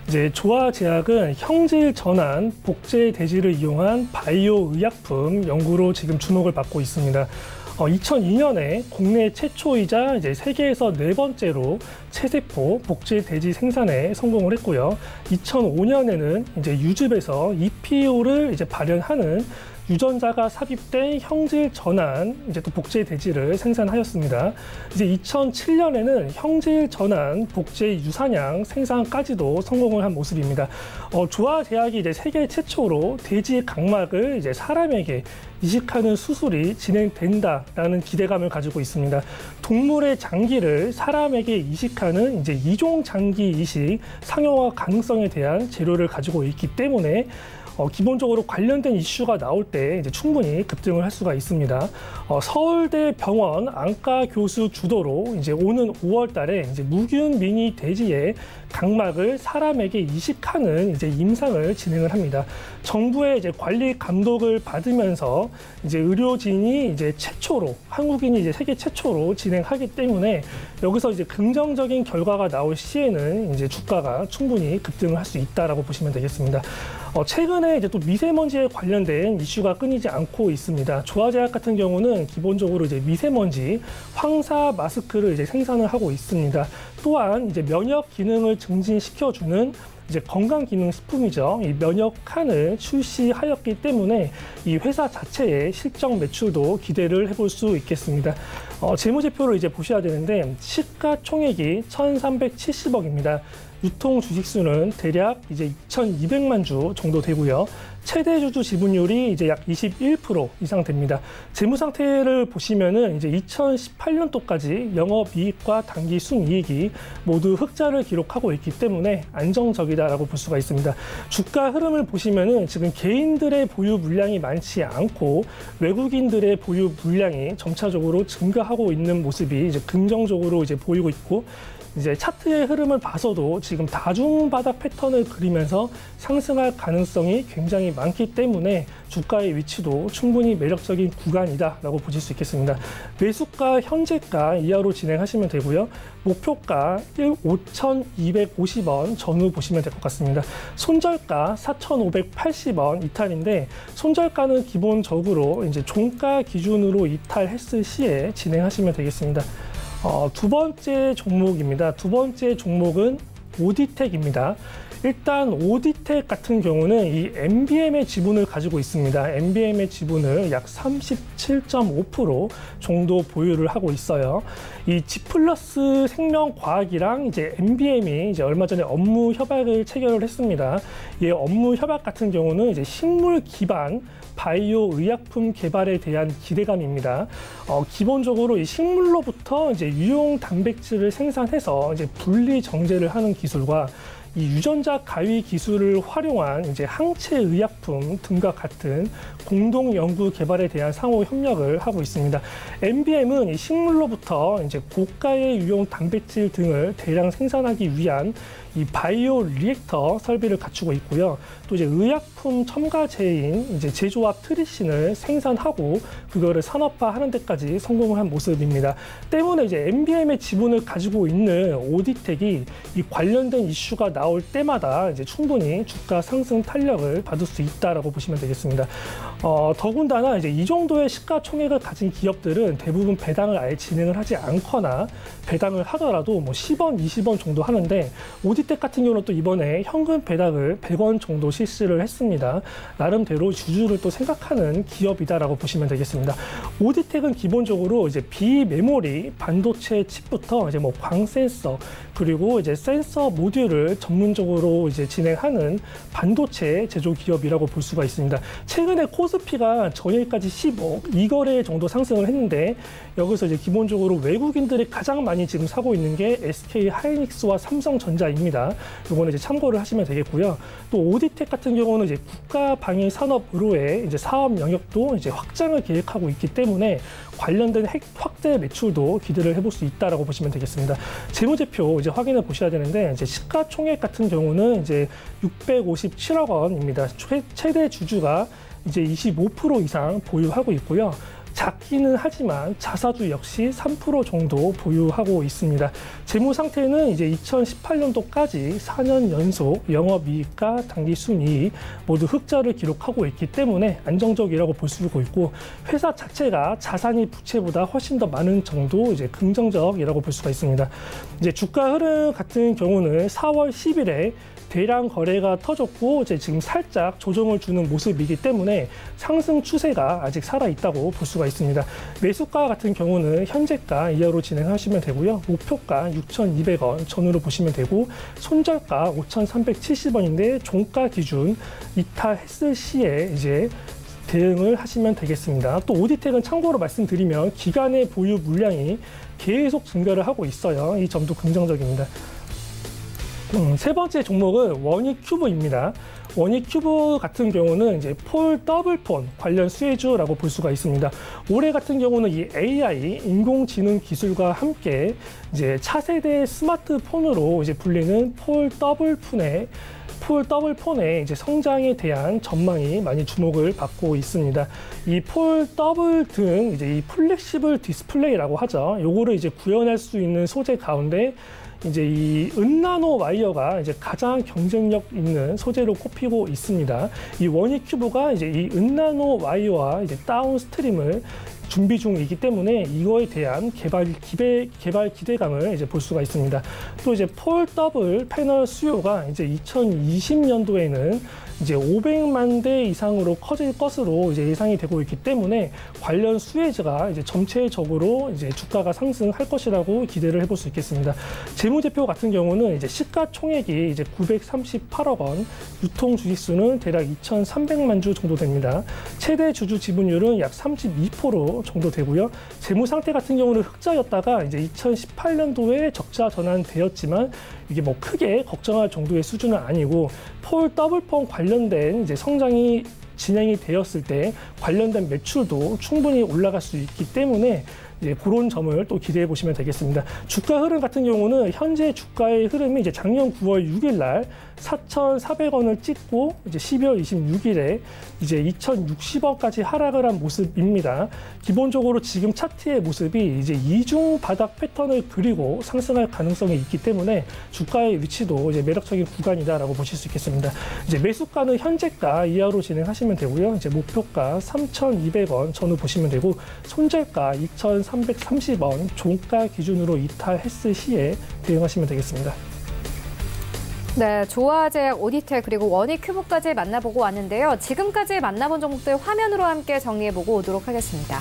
이제 조화제약은 형질 전환, 복제 대지를 이용한 바이오 의약품 연구로 지금 주목을 받고 있습니다. 2002년에 국내 최초이자 이제 세계에서 네 번째로 체세포 복제 대지 생산에 성공을 했고요. 2005년에는 이제 유즙에서 EPO를 이제 발현하는 유전자가 삽입된 형질 전환 이제 또 복제 대지를 생산하였습니다. 이제 2007년에는 형질 전환 복제 유사냥 생산까지도 성공을 한 모습입니다. 조화제약이 이제 세계 최초로 돼지 각막을 이제 사람에게 이식하는 수술이 진행된다라는 기대감을 가지고 있습니다. 동물의 장기를 사람에게 이식하는 이제 이종 장기 이식 상용화 가능성에 대한 재료를 가지고 있기 때문에 기본적으로 관련된 이슈가 나올 때 이제 충분히 급등을 할 수가 있습니다. 서울대 병원 안과 교수 주도로 이제 오는 5월 달에 이제 무균 미니 돼지의 각막을 사람에게 이식하는 이제 임상을 진행을 합니다. 정부의 이제 관리 감독을 받으면서 이제 의료진이 이제 최초로 한국인이 이제 세계 최초로 진행하기 때문에 여기서 이제 긍정적인 결과가 나올 시에는 이제 주가가 충분히 급등을 할 수 있다라고 보시면 되겠습니다. 최근에 이제 또 미세먼지에 관련된 이슈가 끊이지 않고 있습니다. 조화제약 같은 경우는 기본적으로 이제 미세먼지 황사 마스크를 이제 생산을 하고 있습니다. 또한 이제 면역 기능을 증진시켜주는 이제 건강기능식품이죠. 이 면역칸을 출시하였기 때문에 이 회사 자체의 실적 매출도 기대를 해볼 수 있겠습니다. 재무제표를 이제 보셔야 되는데 시가총액이 1,370억입니다. 유통 주식수는 대략 이제 2,200만 주 정도 되고요. 최대 주주 지분율이 이제 약 21% 이상 됩니다. 재무 상태를 보시면은 이제 2018년도까지 영업이익과 당기 순이익이 모두 흑자를 기록하고 있기 때문에 안정적이다라고 볼 수가 있습니다. 주가 흐름을 보시면은 지금 개인들의 보유 물량이 많지 않고 외국인들의 보유 물량이 점차적으로 증가하고 있는 모습이 이제 긍정적으로 이제 보이고 있고, 이제 차트의 흐름을 봐서도 지금 다중바닥 패턴을 그리면서 상승할 가능성이 굉장히 많기 때문에 주가의 위치도 충분히 매력적인 구간이다라고 보실 수 있겠습니다. 매수가, 현재가 이하로 진행하시면 되고요. 목표가 5,250원 전후 보시면 될 것 같습니다. 손절가 4,580원 이탈인데, 손절가는 기본적으로 이제 종가 기준으로 이탈했을 시에 진행하시면 되겠습니다. 두 번째 종목입니다. 두 번째 종목은 오디텍입니다. 일단 오디텍 같은 경우는 이 MBM의 지분을 가지고 있습니다. MBM의 지분을 약 37.5% 정도 보유를 하고 있어요. 이 G플러스 생명과학이랑 이제 MBM이 이제 얼마 전에 업무 협약을 체결을 했습니다. 이 업무 협약 같은 경우는 이제 식물 기반 바이오 의약품 개발에 대한 기대감입니다. 기본적으로 이 식물로부터 이제 유용 단백질을 생산해서 이제 분리 정제를 하는 기술과 이 유전자 가위 기술을 활용한 이제 항체 의약품 등과 같은 공동 연구 개발에 대한 상호 협력을 하고 있습니다. MBM은 이 식물로부터 이제 고가의 유용 단백질 등을 대량 생산하기 위한 이 바이오 리액터 설비를 갖추고 있고요. 또 이제 의약품 첨가제인 이제 제조합 트리신을 생산하고 그거를 산업화하는 데까지 성공을 한 모습입니다. 때문에 이제 MBM의 지분을 가지고 있는 오디텍이 이 관련된 이슈가 나올 때마다 이제 충분히 주가 상승 탄력을 받을 수 있다라고 보시면 되겠습니다. 더군다나 이제 이 정도의 시가총액을 가진 기업들은 대부분 배당을 아예 진행을 하지 않거나 배당을 하더라도 뭐 10원, 20원 정도 하는데, 오디텍 같은 경우는 또 이번에 현금 배당을 100원 정도 실시를 했습니다. 나름대로 주주를 또 생각하는 기업이다라고 보시면 되겠습니다. 오디텍은 기본적으로 이제 비메모리 반도체 칩부터 이제 뭐 광센서, 그리고 이제 센서 모듈을 전문적으로 이제 진행하는 반도체 제조 기업이라고 볼 수가 있습니다. 최근에 코스피가 전일까지 15억 2거래 정도 상승을 했는데, 여기서 이제 기본적으로 외국인들이 가장 많이 지금 사고 있는 게 SK 하이닉스와 삼성전자입니다. 요거는 이제 참고를 하시면 되겠고요. 또 오디텍 같은 경우는 이제 국가 방위 산업으로의 이제 사업 영역도 이제 확장을 계획하고 있기 때문에 관련된 확대 매출도 기대를 해볼 수 있다라고 보시면 되겠습니다. 재무제표 이제 확인해 보셔야 되는데, 이제 시가총액 같은 경우는 이제 657억 원입니다. 최대 주주가 이제 25% 이상 보유하고 있고요. 작기는 하지만 자사주 역시 3% 정도 보유하고 있습니다. 재무 상태는 이제 2018년도까지 4년 연속 영업이익과 당기순이익 모두 흑자를 기록하고 있기 때문에 안정적이라고 볼 수 있고, 회사 자체가 자산이 부채보다 훨씬 더 많은 정도 이제 긍정적이라고 볼 수가 있습니다. 이제 주가 흐름 같은 경우는 4월 10일에 대량 거래가 터졌고 이제 지금 살짝 조정을 주는 모습이기 때문에 상승 추세가 아직 살아있다고 볼 수가 있습니다. 매수가 같은 경우는 현재가 이하로 진행하시면 되고요. 목표가 6,200원 전후로 보시면 되고, 손절가 5,370원인데 종가 기준 이탈했을 시에 이제 대응을 하시면 되겠습니다. 또 오디텍은 참고로 말씀드리면 기간의 보유 물량이 계속 증가를 하고 있어요. 이 점도 긍정적입니다. 세 번째 종목은 원익큐브입니다. 원익큐브 같은 경우는 이제 폴 더블폰 관련 수혜주라고 볼 수가 있습니다. 올해 같은 경우는 이 AI 인공지능 기술과 함께 이제 차세대 스마트폰으로 이제 불리는 폴 더블폰의 이제 성장에 대한 전망이 많이 주목을 받고 있습니다. 이 폴 더블 등 이제 이 플렉시블 디스플레이라고 하죠. 요거를 이제 구현할 수 있는 소재 가운데 이제 이 은나노 와이어가 이제 가장 경쟁력 있는 소재로 꼽히고 있습니다. 이 원익큐브가 이제 이 은나노 와이어와 이제 다운스트림을 준비 중이기 때문에 이거에 대한 개발 기대감을 이제 볼 수가 있습니다. 또 이제 폴 더블 패널 수요가 이제 2020년도에는 이제 500만 대 이상으로 커질 것으로 이제 예상이 되고 있기 때문에 관련 수혜주가 이제 전체적으로 이제 주가가 상승할 것이라고 기대를 해볼 수 있겠습니다. 재무제표 같은 경우는 이제 시가총액이 이제 938억 원, 유통 주식수는 대략 2,300만 주 정도 됩니다. 최대 주주 지분율은 약 32% 정도 되고요. 재무 상태 같은 경우는 흑자였다가 이제 2018년도에 적자 전환되었지만 이게 뭐 크게 걱정할 정도의 수준은 아니고 폴 더블펌 관련된 이제 성장이 진행이 되었을 때 관련된 매출도 충분히 올라갈 수 있기 때문에 이제 그런 점을 또 기대해 보시면 되겠습니다. 주가 흐름 같은 경우는 현재 주가의 흐름이 이제 작년 9월 6일 날 4,400원을 찍고 이제 12월 26일에 이제 2,060원까지 하락을 한 모습입니다. 기본적으로 지금 차트의 모습이 이제 이중 바닥 패턴을 그리고 상승할 가능성이 있기 때문에 주가의 위치도 이제 매력적인 구간이다라고 보실 수 있겠습니다. 이제 매수가는 현재가 이하로 진행하시면 되고요. 이제 목표가 3,200원 전후 보시면 되고 손절가 2,330원 종가 기준으로 이탈했을 시에 대응하시면 되겠습니다. 네, 조화제약, 오디텍 그리고 원익큐브까지 만나보고 왔는데요. 지금까지 만나본 종목들 화면으로 함께 정리해보고 오도록 하겠습니다.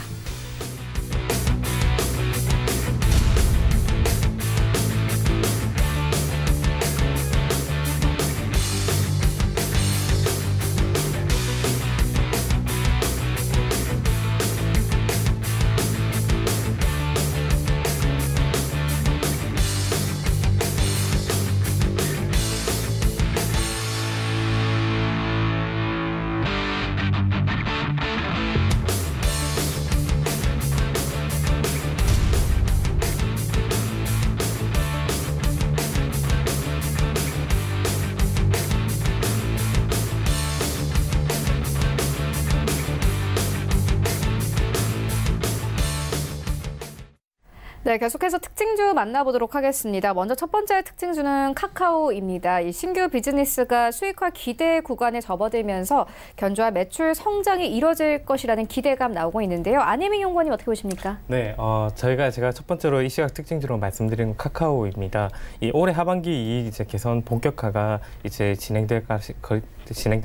네, 계속해서 특징주 만나보도록 하겠습니다. 먼저 첫 번째 특징주는 카카오입니다. 이 신규 비즈니스가 수익화 기대 구간에 접어들면서 견조한 매출 성장이 이뤄질 것이라는 기대감 나오고 있는데요. 안혜민 연구원님 어떻게 보십니까? 네, 제가 첫 번째로 이 시각 특징주로 말씀드리는 카카오입니다. 이 올해 하반기 이익 이제 개선 본격화가 이제 진행될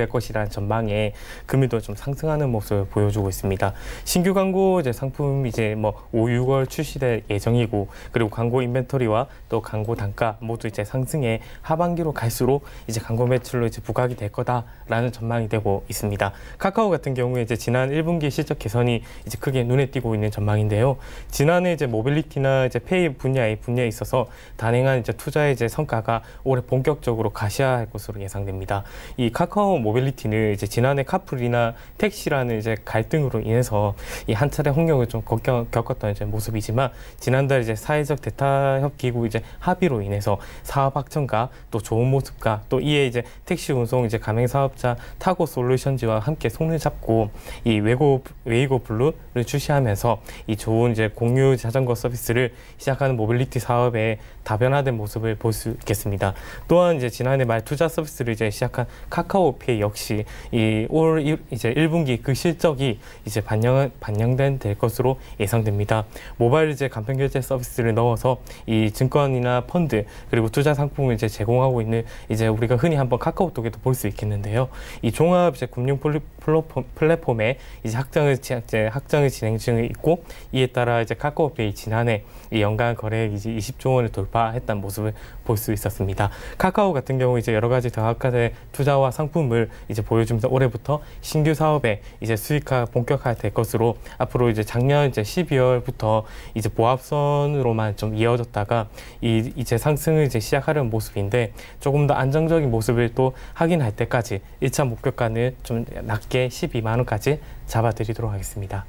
것이라는 전망에 금리도 좀 상승하는 모습을 보여주고 있습니다. 신규 광고 이제 상품 이제 뭐 5, 6월 출시될 예정이고 그리고 광고 인벤토리와 또 광고 단가 모두 이제 상승해 하반기로 갈수록 이제 광고 매출로 이제 부각이 될 거다라는 전망이 되고 있습니다. 카카오 같은 경우에 이제 지난 1분기 실적 개선이 이제 크게 눈에 띄고 있는 전망인데요. 지난해 이제 모빌리티나 이제 페이 분야에 있어서 단행한 이제 투자의 이제 성과가 올해 본격적으로 가시화할 것으로 예상됩니다. 이 카카오 모빌리티는 이제 지난해 카풀이나 택시라는 이제 갈등으로 인해서 이 한 차례 홍역을 좀 겪었던 이제 모습이지만 지난달 이제 사회적 대타협 기구 이제 합의로 인해서 사업 확정과 또 좋은 모습과 또 이에 이제 택시 운송 이제 가맹 사업자 타고 솔루션즈와 함께 손을 잡고 이 웨이고 블루를 출시하면서 이 좋은 이제 공유 자전거 서비스를 시작하는 모빌리티 사업에 다변화된 모습을 볼 수 있겠습니다. 또한 이제 지난해 말 투자 서비스를 이제 시작한 카카오페이 역시 올 이제 1분기 그 실적이 이제 반영될 것으로 예상됩니다. 모바일 이제 간편 결제 서비스를 넣어서 이 증권이나 펀드 그리고 투자 상품을 이제 제공하고 있는 이제 우리가 흔히 한번 카카오톡에도 볼 수 있겠는데요. 이 종합 이제 금융 플랫폼에 이제 확장을 진행 중에 있고 이에 따라 이제 카카오페이 지난해 이 연간 거래액 이제 20조 원을 돌파했다는 모습을 볼 수 있었습니다. 카카오 같은 경우 이제 여러 가지 다각화된 투자와 상품을 이제 보여주면서 올해부터 신규 사업에 이제 수익화 본격화될 것으로 앞으로 이제 작년 이제 12월부터 이제 보합선으로만 좀 이어졌다가 이제 상승을 이제 시작하려는 모습인데 조금 더 안정적인 모습을 또 확인할 때까지 1차 목표가는 좀 낮게 12만 원까지 잡아드리도록 하겠습니다.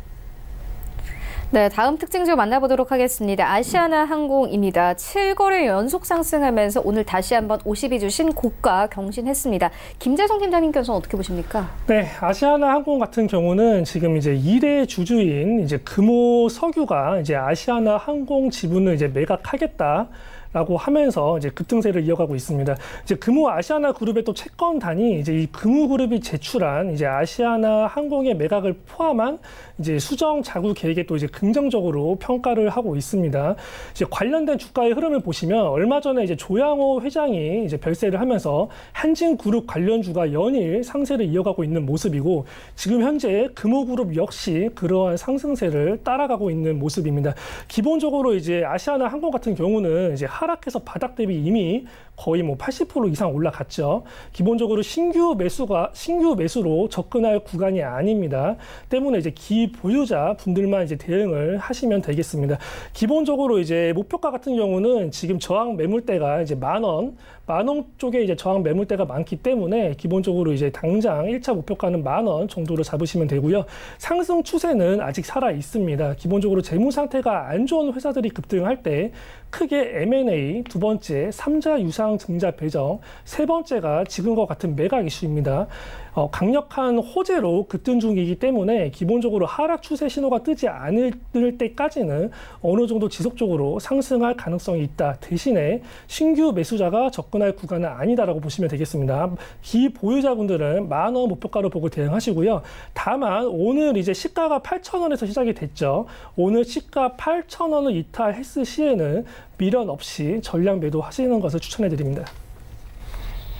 네, 다음 특징주 만나보도록 하겠습니다. 아시아나 항공입니다. 7거래 연속 상승하면서 오늘 다시 한번 52주 신고가 경신했습니다. 김재성 팀장님께서는 어떻게 보십니까? 네, 아시아나 항공 같은 경우는 지금 이제 1회 주주인 이제 금호 석유가 이제 아시아나 항공 지분을 이제 매각하겠다. 라고 하면서 이제 급등세를 이어가고 있습니다. 이제 금호 아시아나 그룹의 또 채권단이 이제 이 금호 그룹이 제출한 이제 아시아나 항공의 매각을 포함한 이제 수정 자구 계획에 또 이제 긍정적으로 평가를 하고 있습니다. 이제 관련된 주가의 흐름을 보시면 얼마 전에 이제 조양호 회장이 이제 별세를 하면서 한진그룹 관련 주가 연일 상세를 이어가고 있는 모습이고 지금 현재 금호그룹 역시 그러한 상승세를 따라가고 있는 모습입니다. 기본적으로 이제 아시아나 항공 같은 경우는 이제 하락해서 바닥 대비 이미 거의 뭐 80% 이상 올라갔죠. 기본적으로 신규 매수로 접근할 구간이 아닙니다. 때문에 이제 기보유자 분들만 이제 대응을 하시면 되겠습니다. 기본적으로 이제 목표가 같은 경우는 지금 저항 매물대가 이제 만 원 쪽에 이제 저항 매물대가 많기 때문에 기본적으로 이제 당장 1차 목표가는 10,000원 정도로 잡으시면 되고요. 상승 추세는 아직 살아 있습니다. 기본적으로 재무 상태가 안 좋은 회사들이 급등할 때 크게 M&A, 두 번째 3자 유상 증자 배정, 세 번째가 지금과 같은 매각 이슈입니다. 강력한 호재로 급등 중이기 때문에 기본적으로 하락 추세 신호가 뜨지 않을 때까지는 어느 정도 지속적으로 상승할 가능성이 있다. 대신에 신규 매수자가 접근할 구간은 아니다라고 보시면 되겠습니다. 기보유자분들은 10,000원 목표가로 보고 대응하시고요. 다만 오늘 이제 시가가 8,000원에서 시작이 됐죠. 오늘 시가 8,000원을 이탈했을 시에는 미련 없이 전량 매도하시는 것을 추천해 드립니다.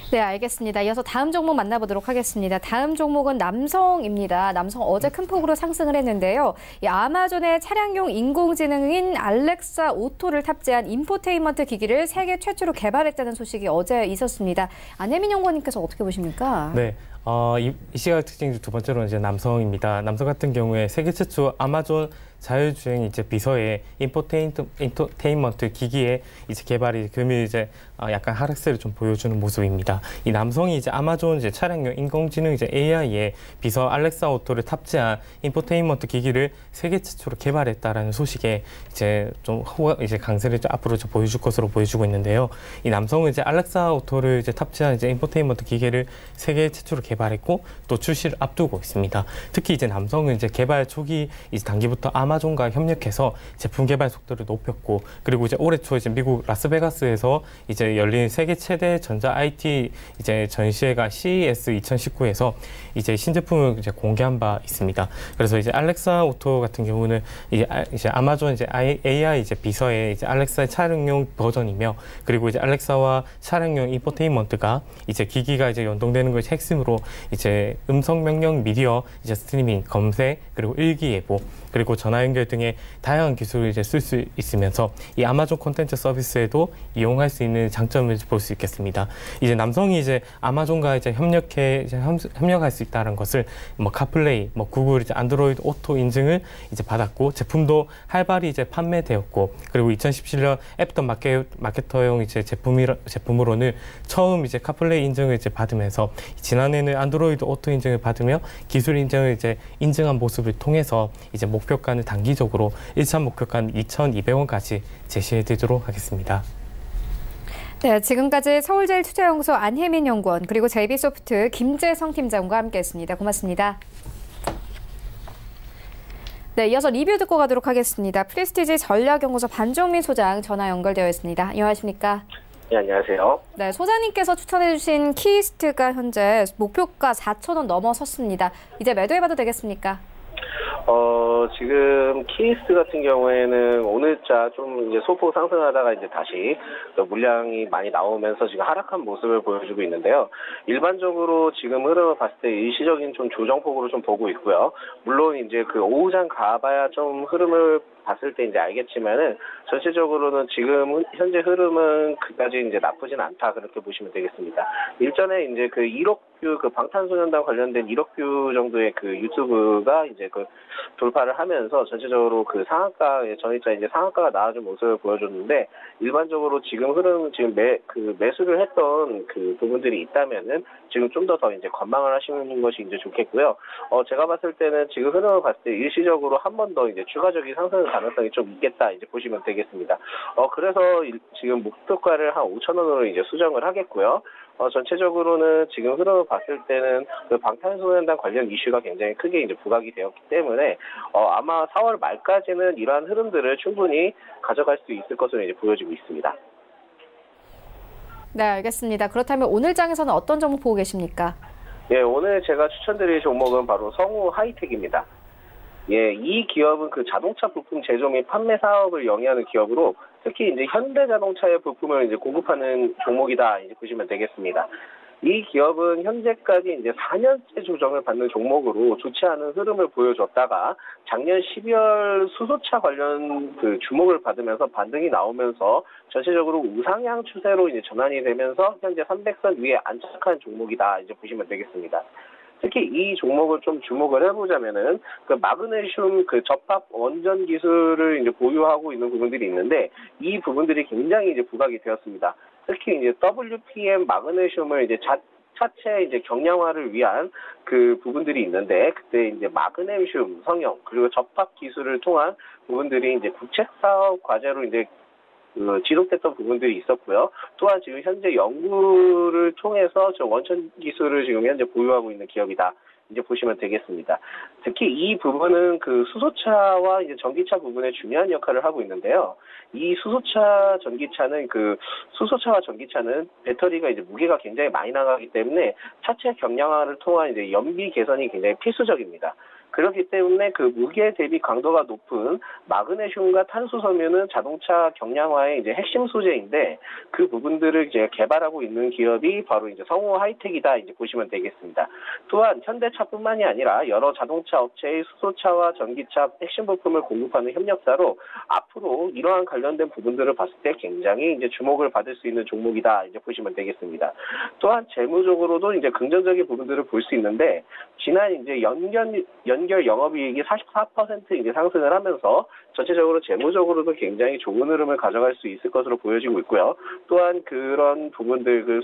네, 알겠습니다. 이어서 다음 종목 만나보도록 하겠습니다. 다음 종목은 남성입니다. 남성 어제 큰 폭으로 상승을 했는데요. 이 아마존의 차량용 인공지능인 알렉사 오토를 탑재한 인포테인먼트 기기를 세계 최초로 개발했다는 소식이 어제 있었습니다. 안혜민 연구원님께서 어떻게 보십니까? 네. 이 시각 특징 두 번째로는 이제 남성입니다. 남성 같은 경우에 세계 최초 아마존 자율주행 이제 비서의 인포테인먼트 기기의 이제 개발이 금일 이제 약간 하락세를 좀 보여주는 모습입니다. 이 남성이 이제 아마존 이제 차량용 인공지능 이제 AI의 비서 알렉사 오토를 탑재한 인포테인먼트 기기를 세계 최초로 개발했다라는 소식에 이제 좀 이제 강세를 좀 앞으로 좀 보여줄 것으로 보여주고 있는데요. 이 남성은 이제 알렉사 오토를 이제 탑재한 이제 인포테인먼트 기기를 세계 최초로 개발했고 또 출시를 앞두고 있습니다. 특히 이제 남성은 이제 개발 초기 이제 단기부터 아마존과 협력해서 제품 개발 속도를 높였고 그리고 이제 올해 초 이제 미국 라스베가스에서 이제 열린 세계 최대 전자 IT 이제 전시회가 CES 2019에서 이제 신제품을 이제 공개한 바 있습니다. 그래서 이제 알렉사 오토 같은 경우는 이제 아마존 이제 AI 이제 비서의 이제 알렉사의 차량용 버전이며 그리고 이제 알렉사와 차량용 인포테인먼트가 이제 기기가 이제 연동되는 것이 핵심으로 이제 음성 명령 미디어 이제 스트리밍 검색 그리고 일기예보 그리고 전화 연결 등의 다양한 기술을 이제 쓸 수 있으면서 이 아마존 콘텐츠 서비스에도 이용할 수 있는 장점을 볼 수 있겠습니다. 이제 남성이 이제 아마존과 이제 협력할 수 있다는 것을 뭐 카플레이, 뭐 구글 이제 안드로이드 오토 인증을 이제 받았고 제품도 활발히 이제 판매되었고 그리고 2017년 애프터 마케터용 이제 제품으로는 처음 이제 카플레이 인증을 이제 받으면서 지난해는 안드로이드 오토 인증을 받으며 기술 인증을 이제 인증한 모습을 통해서 이제 목표가는 단기적으로 1차 목표가는 2,200원까지 제시해 드리도록 하겠습니다. 네, 지금까지 서울제일투자연구소 안혜민 연구원 그리고 JB소프트 김재성 팀장과 함께했습니다. 고맙습니다. 네, 이어서 리뷰 듣고 가도록 하겠습니다. 프레스티지 전략연구소 반종민 소장 전화 연결되어 있습니다. 안녕하십니까? 네, 안녕하세요. 네, 소장님께서 추천해주신 키스트가 현재 목표가 4,000원 넘어섰습니다. 이제 매도해봐도 되겠습니까? 지금 키스 같은 경우에는 오늘자 좀 이제 소폭 상승하다가 이제 다시 물량이 많이 나오면서 지금 하락한 모습을 보여주고 있는데요. 일반적으로 지금 흐름을 봤을 때 일시적인 좀 조정폭으로 좀 보고 있고요. 물론 이제 그 오후장 가봐야 좀 흐름을 봤을 때 이제 알겠지만은 전체적으로는 지금 현재 흐름은 그다지 이제 나쁘진 않다 그렇게 보시면 되겠습니다. 일전에 이제 그 1억 뷰 그 방탄소년단 관련된 1억 뷰 정도의 그 유튜브가 이제 그 돌파를 하면서 전체적으로 그 상한가에 전일자 이제 상한가가 나아진 모습을 보여줬는데 일반적으로 지금 흐름 지금 매수를 했던 그 부분들이 있다면은 지금 좀 더 이제 관망을 하시는 것이 이제 좋겠고요. 제가 봤을 때는 지금 흐름을 봤을 때 일시적으로 한 번 더 이제 추가적인 상승 가능성이 좀 있겠다 이제 보시면 되겠습니다. 그래서 지금 목표가를 한 5,000원으로 이제 수정을 하겠고요. 전체적으로는 지금 흐름을 봤을 때는 그 방탄소년단 관련 이슈가 굉장히 크게 이제 부각이 되었기 때문에 아마 4월 말까지는 이러한 흐름들을 충분히 가져갈 수 있을 것으로 이제 보여지고 있습니다. 네, 알겠습니다. 그렇다면 오늘 장에서는 어떤 종목 보고 계십니까? 예, 오늘 제가 추천드릴 종목은 바로 성우 하이텍입니다. 예, 이 기업은 그 자동차 부품 제조 및 판매 사업을 영위하는 기업으로 특히 이제 현대자동차의 부품을 이제 공급하는 종목이다 이제 보시면 되겠습니다. 이 기업은 현재까지 이제 4년째 조정을 받는 종목으로 좋지 않은 흐름을 보여줬다가 작년 12월 수소차 관련 그 주목을 받으면서 반등이 나오면서 전체적으로 우상향 추세로 이제 전환이 되면서 현재 300선 위에 안착한 종목이다 이제 보시면 되겠습니다. 특히 이 종목을 좀 주목을 해보자면은 그 마그네슘 그 접합 원전 기술을 이제 보유하고 있는 부분들이 있는데 이 부분들이 굉장히 이제 부각이 되었습니다. 특히 이제 WPM 마그네슘을 이제 차체 이제 경량화를 위한 그 부분들이 있는데 그때 이제 마그네슘 성형 그리고 접합 기술을 통한 부분들이 이제 국책 사업 과제로 이제 지속됐던 부분들이 있었고요. 또한 지금 현재 연구를 통해서 저 원천 기술을 지금 현재 보유하고 있는 기업이다. 이제 보시면 되겠습니다. 특히 이 부분은 그 수소차와 이제 전기차 부분에 중요한 역할을 하고 있는데요. 이 수소차, 전기차는 그 수소차와 전기차는 배터리가 이제 무게가 굉장히 많이 나가기 때문에 차체 경량화를 통한 이제 연비 개선이 굉장히 필수적입니다. 그렇기 때문에 그 무게 대비 강도가 높은 마그네슘과 탄소 섬유는 자동차 경량화의 이제 핵심 소재인데 그 부분들을 이제 개발하고 있는 기업이 바로 이제 성우 하이텍이다 이제 보시면 되겠습니다. 또한 현대차뿐만이 아니라 여러 자동차 업체의 수소차와 전기차 핵심 부품을 공급하는 협력사로 앞으로 이러한 관련된 부분들을 봤을 때 굉장히 이제 주목을 받을 수 있는 종목이다 이제 보시면 되겠습니다. 또한 재무적으로도 이제 긍정적인 부분들을 볼 수 있는데 지난 이제 연결 영업이익이 44% 이제 상승을 하면서 전체적으로 재무적으로도 굉장히 좋은 흐름을 가져갈 수 있을 것으로 보여지고 있고요. 또한 그런 부분들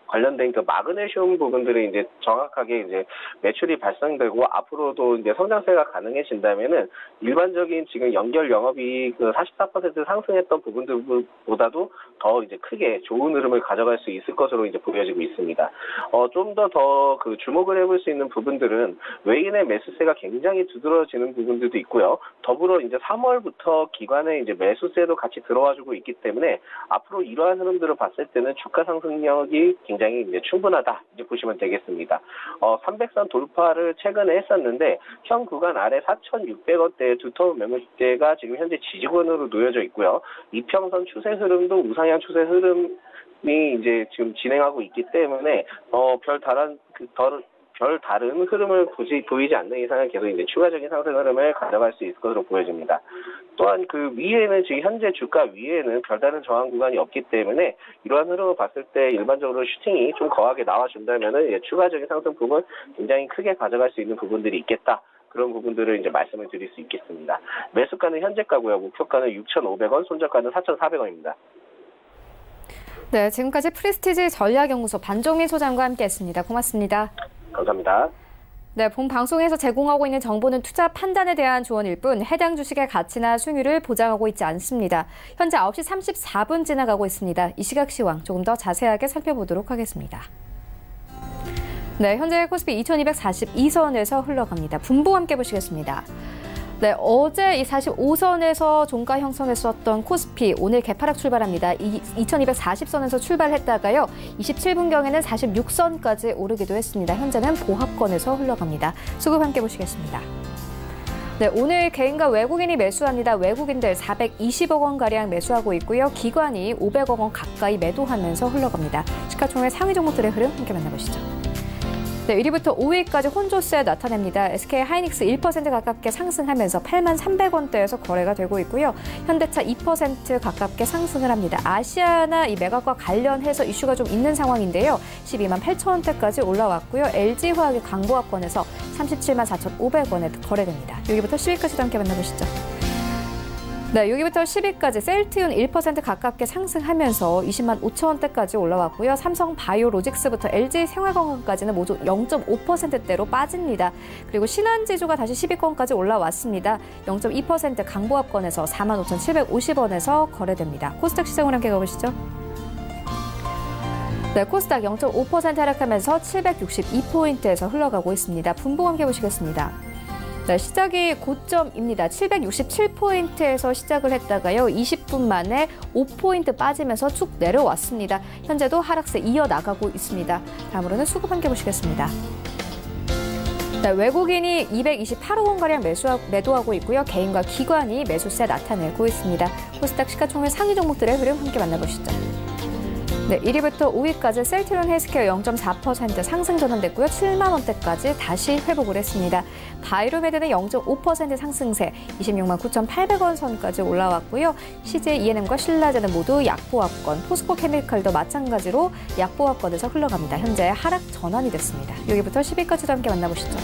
관련된 그 마그네슘 부분들이 이제 정확하게 이제 매출이 발생되고 앞으로도 이제 성장세가 가능해진다면은 일반적인 지금 연결 영업이익 44% 상승했던 부분들보다도 더 이제 크게 좋은 흐름을 가져갈 수 있을 것으로 이제 보여지고 있습니다. 좀 더 그 주목을 해볼 수 있는 부분들은 외인의 매수세가 굉장히 두드러지는 부분들도 있고요. 더불어 이제 3월부터 기관의 이제 매수세도 같이 들어와주고 있기 때문에 앞으로 이러한 흐름들을 봤을 때는 주가 상승력이 굉장히 이제 충분하다 이제 보시면 되겠습니다. 300선 돌파를 최근에 했었는데 현 구간 아래 4,600원대의 두터운 매물대가 지금 현재 지지권으로 놓여져 있고요. 이평선 추세 흐름도 우상향 추세 흐름이 이제 지금 진행하고 있기 때문에 별 다른 흐름을 보이지 않는 이상은 계속 이제 추가적인 상승 흐름을 가져갈 수 있을 것으로 보여집니다. 또한 그 위에는 지금 현재 주가 위에는 별다른 저항 구간이 없기 때문에 이러한 흐름을 봤을 때 일반적으로 슈팅이 좀 거하게 나와준다면은 추가적인 상승 부분 굉장히 크게 가져갈 수 있는 부분들이 있겠다. 그런 부분들을 이제 말씀을 드릴 수 있겠습니다. 매수가는 현재가고요. 목표가는 6,500원, 손절가는 4,400원입니다. 네, 지금까지 프레스티지 전략연구소 반종민 소장과 함께했습니다. 고맙습니다. 감사합니다. 네, 본 방송에서 제공하고 있는 정보는 투자 판단에 대한 조언일 뿐 해당 주식의 가치나 수익률을 보장하고 있지 않습니다. 현재 9시 34분 지나가고 있습니다. 이 시각 시황 조금 더 자세하게 살펴보도록 하겠습니다. 네, 현재 코스피 2242선에서 흘러갑니다. 분보 함께 보시겠습니다. 네, 어제 이 45선에서 종가 형성했었던 코스피 오늘 개파락 출발합니다. 2240선에서 출발했다가요. 27분경에는 46선까지 오르기도 했습니다. 현재는 보합권에서 흘러갑니다. 수급 함께 보시겠습니다. 네, 오늘 개인과 외국인이 매수합니다. 외국인들 420억 원가량 매수하고 있고요. 기관이 500억 원 가까이 매도하면서 흘러갑니다. 시가총액 상위 종목들의 흐름 함께 만나보시죠. 네, 1위부터 5위까지 혼조세 나타냅니다. SK 하이닉스 1% 가깝게 상승하면서 83,300원대에서 거래가 되고 있고요. 현대차 2% 가깝게 상승을 합니다. 아시아나 이 매각과 관련해서 이슈가 좀 있는 상황인데요. 128,000원대까지 올라왔고요. LG화학의 강보합권에서 374,500원에 거래됩니다. 여기부터 10위까지도 함께 만나보시죠. 네, 6위부터 10위까지 셀트리온 1% 가깝게 상승하면서 205,000원대까지 올라왔고요. 삼성바이오로직스부터 LG생활건강까지는 모두 0.5%대로 빠집니다. 그리고 신한지주가 다시 10위권까지 올라왔습니다. 0.2% 강보합권에서 45,750원에서 거래됩니다. 코스닥 시장으로 함께 가보시죠. 네, 코스닥 0.5% 하락하면서 762포인트에서 흘러가고 있습니다. 분보 함께 보시겠습니다. 네, 시작이 고점입니다. 767포인트에서 시작을 했다가요. 20분 만에 5포인트 빠지면서 쭉 내려왔습니다. 현재도 하락세 이어나가고 있습니다. 다음으로는 수급 함께 보시겠습니다. 네, 외국인이 228억 원가량 매도하고 있고요. 개인과 기관이 매수세 나타내고 있습니다. 코스닥 시가총액 상위 종목들의 흐름 함께 만나보시죠. 네, 1위부터 5위까지 셀트리온 헬스케어 0.4% 상승 전환됐고요. 7만 원대까지 다시 회복을 했습니다. 바이로메드는 0.5% 상승세 26만 9,800원 선까지 올라왔고요. CJ ENM과 신라제는 모두 약보합권, 포스코 케미칼도 마찬가지로 약보합권에서 흘러갑니다. 현재 하락 전환이 됐습니다. 여기부터 10위까지도 함께 만나보시죠.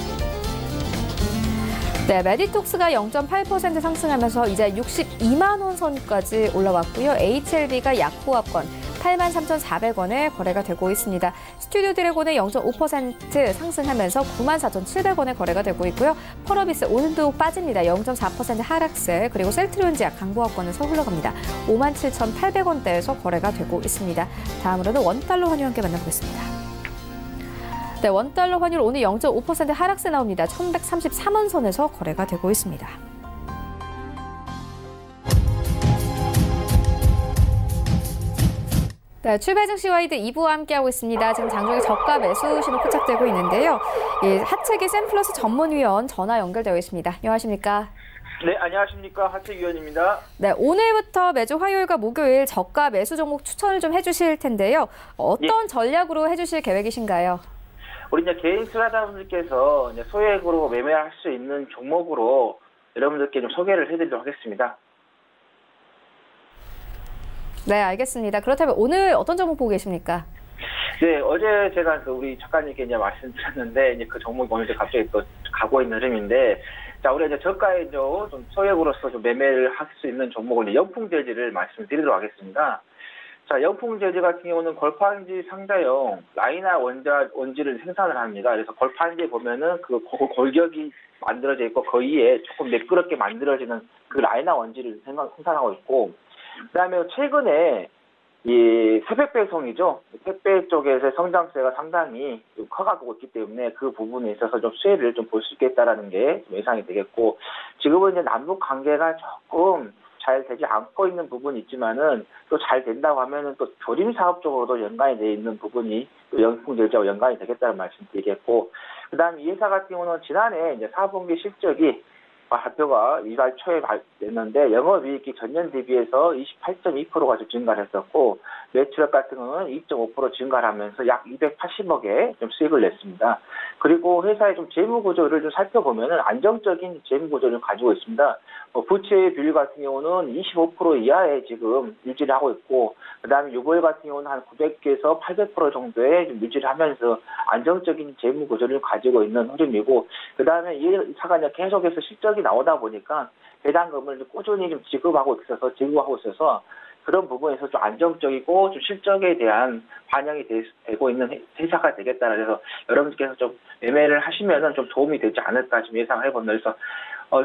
네, 메디톡스가 0.8% 상승하면서 이제 62만 원 선까지 올라왔고요. HLB가 약보합권 83,400원에 거래가 되고 있습니다. 스튜디오 드래곤은 0.5% 상승하면서 94,700원에 거래가 되고 있고요. 펄어비스 오늘도 빠집니다. 0.4% 하락세, 그리고 셀트리온제약 강보합권에서 흘러갑니다. 57,800원대에서 거래가 되고 있습니다. 다음으로는 원달러 환율 함께 만나보겠습니다. 네, 원달러 환율 오늘 0.5% 하락세 나옵니다. 1133원 선에서 거래가 되고 있습니다. 네, 출발 증시 와이드 2부와 함께하고 있습니다. 지금 장중에 저가 매수 신호 포착되고 있는데요. 예, 하체기 샘플러스 전문위원 전화 연결되어 있습니다. 안녕하십니까? 네, 안녕하십니까. 하체위원입니다. 네, 오늘부터 매주 화요일과 목요일 저가 매수 종목 추천을 좀 해주실 텐데요. 어떤 전략으로 해주실 계획이신가요? 우리 이제 개인 투자자분들께서 이제 소액으로 매매할 수 있는 종목으로 여러분들께 좀 소개를 해드리도록 하겠습니다. 네, 알겠습니다. 그렇다면 오늘 어떤 종목 보고 계십니까? 네, 어제 제가 우리 작가님께 이제 말씀드렸는데, 이제 그 종목이 오늘 이제 갑자기 또 가고 있는 흐름인데, 자, 우리 이제 저가에 좀 소액으로서 좀 매매를 할 수 있는 종목을 이제 연풍재질을 말씀드리도록 하겠습니다. 자, 연풍재질 같은 경우는 걸판지 상자용 라이나 원지를 생산을 합니다. 그래서 걸판지에 보면은 그 골격이 만들어져 있고, 그 위에 조금 매끄럽게 만들어지는 그 라이나 원지를 생산하고 있고, 그다음에 최근에 이 새벽 배송이죠. 택배 쪽에서 성장세가 상당히 커가고 있기 때문에 그 부분에 있어서 좀 수혜를 좀 볼 수 있겠다라는 게 예상이 되겠고, 지금은 이제 남북 관계가 조금 잘 되지 않고 있는 부분이 있지만은 또 잘 된다고 하면은 또 조림 사업 쪽으로도 연관이 되어 있는 부분이 또 연풍제자와 연관이 되겠다는 말씀드리겠고, 그다음 이 회사 같은 경우는 지난해 이제 4분기 실적이 발표가 이달 초에 됐는데 영업이익이 전년 대비해서 28.2%가 증가를 했었고, 매출액 같은 경우는 2.5% 증가를 하면서 약 280억에 좀 수익을 냈습니다. 그리고 회사의 좀 재무 구조를 좀 살펴보면은 안정적인 재무 구조를 가지고 있습니다. 부채 비율 같은 경우는 25% 이하에 지금 유지를 하고 있고, 그다음에 유보율 같은 경우는 한 900에서 800% 정도에 좀 유지를 하면서 안정적인 재무 구조를 가지고 있는 흐름이고, 그다음에 이 회사가 계속해서 실적이 나오다 보니까 배당금을 꾸준히 좀 지급하고 있어서 그런 부분에서 좀 안정적이고 좀 실적에 대한 반영이 되고 있는 회사가 되겠다. 그래서 여러분께서 좀 매매를 하시면은 좀 도움이 되지 않을까 좀 예상을 해봅니다. 그래서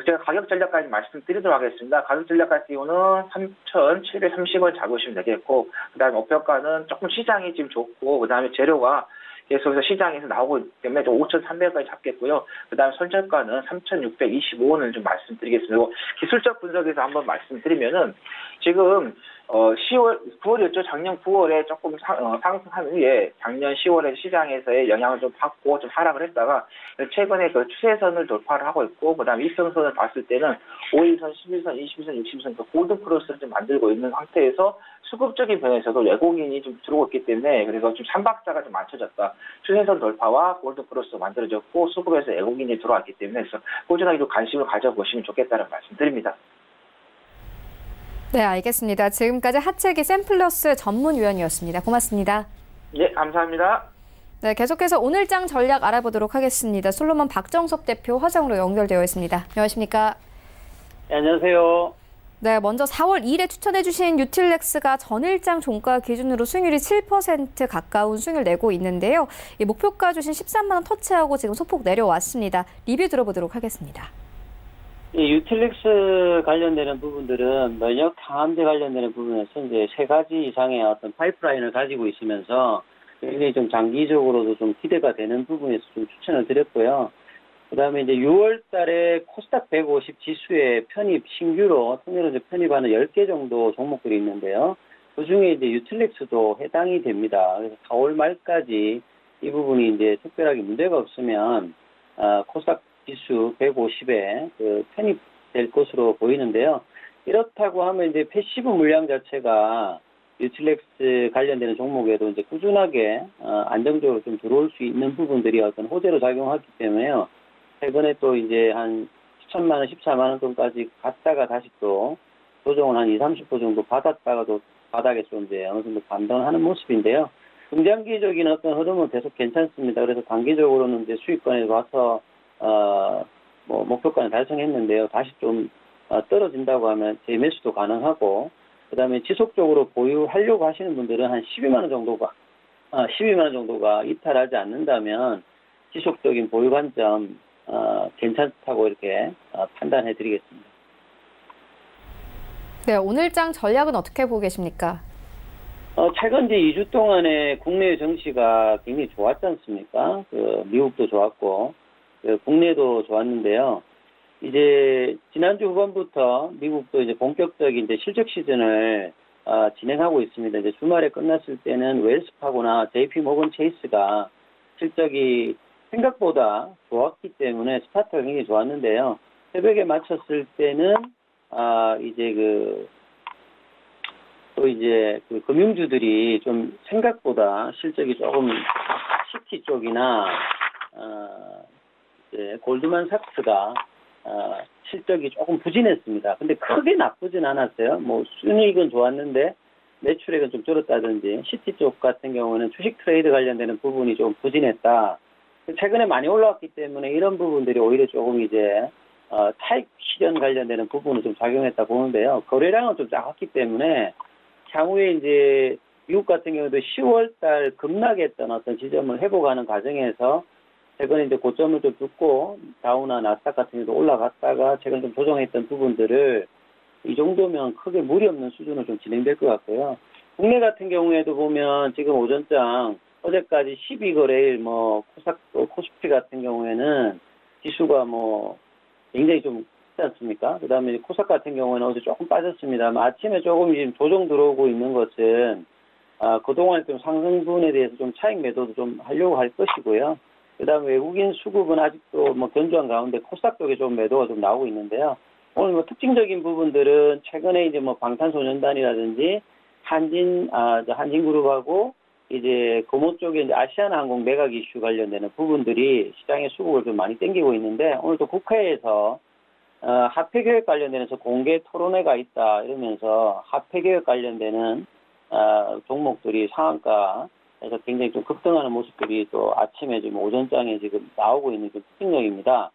제가 가격 전략까지 말씀드리도록 하겠습니다. 가격 전략 같은 경우는 3,730원 잡으시면 되겠고, 그다음에 목표가는 조금 시장이 지금 좋고, 그다음에 재료가 계속해서 시장에서 나오고 있기 때문에 좀 5,300원까지 잡겠고요. 그다음에 손절가는 3,625원을 좀 말씀드리겠습니다. 기술적 분석에서 한번 말씀드리면은 지금 9월이었죠. 작년 9월에 조금 상승한 후에 작년 10월에 시장에서의 영향을 좀 받고 좀 하락을 했다가 최근에 그 추세선을 돌파를 하고 있고, 그다음에 이평선을 봤을 때는 5일선, 11선, 21선, 60선 그 골든 크로스를 좀 만들고 있는 상태에서 수급적인 면에서도 외국인이 좀 들어오고 있기 때문에, 그래서 좀 삼박자가 좀 맞춰졌다. 추세선 돌파와 골든 크로스가 만들어졌고 수급에서 외국인이 들어왔기 때문에 그래서 꾸준하게 좀 관심을 가져보시면 좋겠다는 말씀드립니다. 네, 알겠습니다. 지금까지 하체기 샘플러스 전문위원이었습니다. 고맙습니다. 네, 감사합니다. 네, 계속해서 오늘장 전략 알아보도록 하겠습니다. 솔로몬 박정석 대표 화상으로 연결되어 있습니다. 안녕하십니까? 네, 안녕하세요. 네, 먼저 4월 2일에 추천해주신 유틸렉스가 전일장 종가 기준으로 수익률이 7% 가까운 수익을 내고 있는데요. 이 목표가 주신 13만 원 터치하고 지금 소폭 내려왔습니다. 리뷰 들어보도록 하겠습니다. 이 유틸렉스 관련되는 부분들은 면역 항암제 관련되는 부분에서 이제 3가지 이상의 어떤 파이프라인을 가지고 있으면서 굉장히 좀 장기적으로도 좀 기대가 되는 부분에서 좀 추천을 드렸고요. 그다음에 이제 6월 달에 코스닥 150 지수에 편입, 신규로 통째로 이제 편입하는 10개 정도 종목들이 있는데요. 그 중에 이제 유틸렉스도 해당이 됩니다. 그래서 4월 말까지 이 부분이 이제 특별하게 문제가 없으면, 코스닥 지수 150에 편입될 것으로 보이는데요. 이렇다고 하면 이제 패시브 물량 자체가 유틸렉스 관련되는 종목에도 이제 꾸준하게 안정적으로 좀 들어올 수 있는 부분들이 어떤 호재로 작용하기 때문에요. 최근에 또 이제 한 10천만 원, 14만 원권까지 갔다가 다시 또 조정을 한 20, 30% 정도 받았다가도 바닥에서 이제 어느 정도 반등하는 모습인데요. 중장기적인 어떤 흐름은 계속 괜찮습니다. 그래서 단기적으로는 이제 수익권에 와서 목표가는 달성했는데요. 다시 좀 떨어진다고 하면 재매수도 가능하고, 그다음에 지속적으로 보유하려고 하시는 분들은 한 12만 원 정도가 이탈하지 않는다면 지속적인 보유 관점 괜찮다고 이렇게 판단해 드리겠습니다. 네, 오늘장 전략은 어떻게 보고 계십니까? 최근 이제 2주 동안에 국내 정시가 굉장히 좋았지 않습니까? 미국도 좋았고, 국내도 좋았는데요. 이제 지난주 후반부터 미국도 이제 본격적인 이제 실적 시즌을 진행하고 있습니다. 이제 주말에 끝났을 때는 웰스파고나 JP 모건 체이스가 실적이 생각보다 좋았기 때문에 스타트가 굉장히 좋았는데요. 새벽에 맞췄을 때는 금융주들이 좀 생각보다 실적이 조금 시티 쪽이나 골드만삭스가 실적이 조금 부진했습니다. 근데 크게 나쁘진 않았어요. 뭐 순이익은 좋았는데 매출액은 좀 줄었다든지, 시티 쪽 같은 경우는 주식 트레이드 관련되는 부분이 좀 부진했다. 최근에 많이 올라왔기 때문에 이런 부분들이 오히려 조금 이제 타익 실현 관련되는 부분을 좀 작용했다 보는데요. 거래량은 좀 작았기 때문에 향후에 이제 미국 같은 경우도 10월 달 급락했던 어떤 지점을 회복하는 과정에서 최근에 이제 고점을 좀 뚫고 다우나 나스닥 같은 경우도 올라갔다가 최근 좀 조정했던 부분들을 이 정도면 크게 무리 없는 수준으로 좀 진행될 것 같고요. 국내 같은 경우에도 보면 지금 오전장 어제까지 12거래일 코스피 같은 경우에는 지수가 굉장히 좀 있지 않습니까? 그 다음에 코스닥 같은 경우에는 어제 조금 빠졌습니다만 아침에 조금 지금 조정 들어오고 있는 것은 그동안 좀 상승분에 대해서 좀 차익 매도도 좀 하려고 할 것이고요. 그 다음에 외국인 수급은 아직도 견조한 가운데 코스닥 쪽에 좀 매도가 좀 나오고 있는데요. 오늘 특징적인 부분들은 최근에 이제 방탄소년단이라든지 한진그룹하고 이제 금호 쪽에 이제 아시아나항공 매각 이슈 관련되는 부분들이 시장의 수급을 좀 많이 땡기고 있는데, 오늘도 국회에서 화폐 개혁 관련돼서 공개 토론회가 있다 이러면서 화폐 개혁 관련되는 종목들이 상한가에서 굉장히 좀 급등하는 모습들이 또 아침에 지금 오전장에 지금 나오고 있는 그 특징적입니다.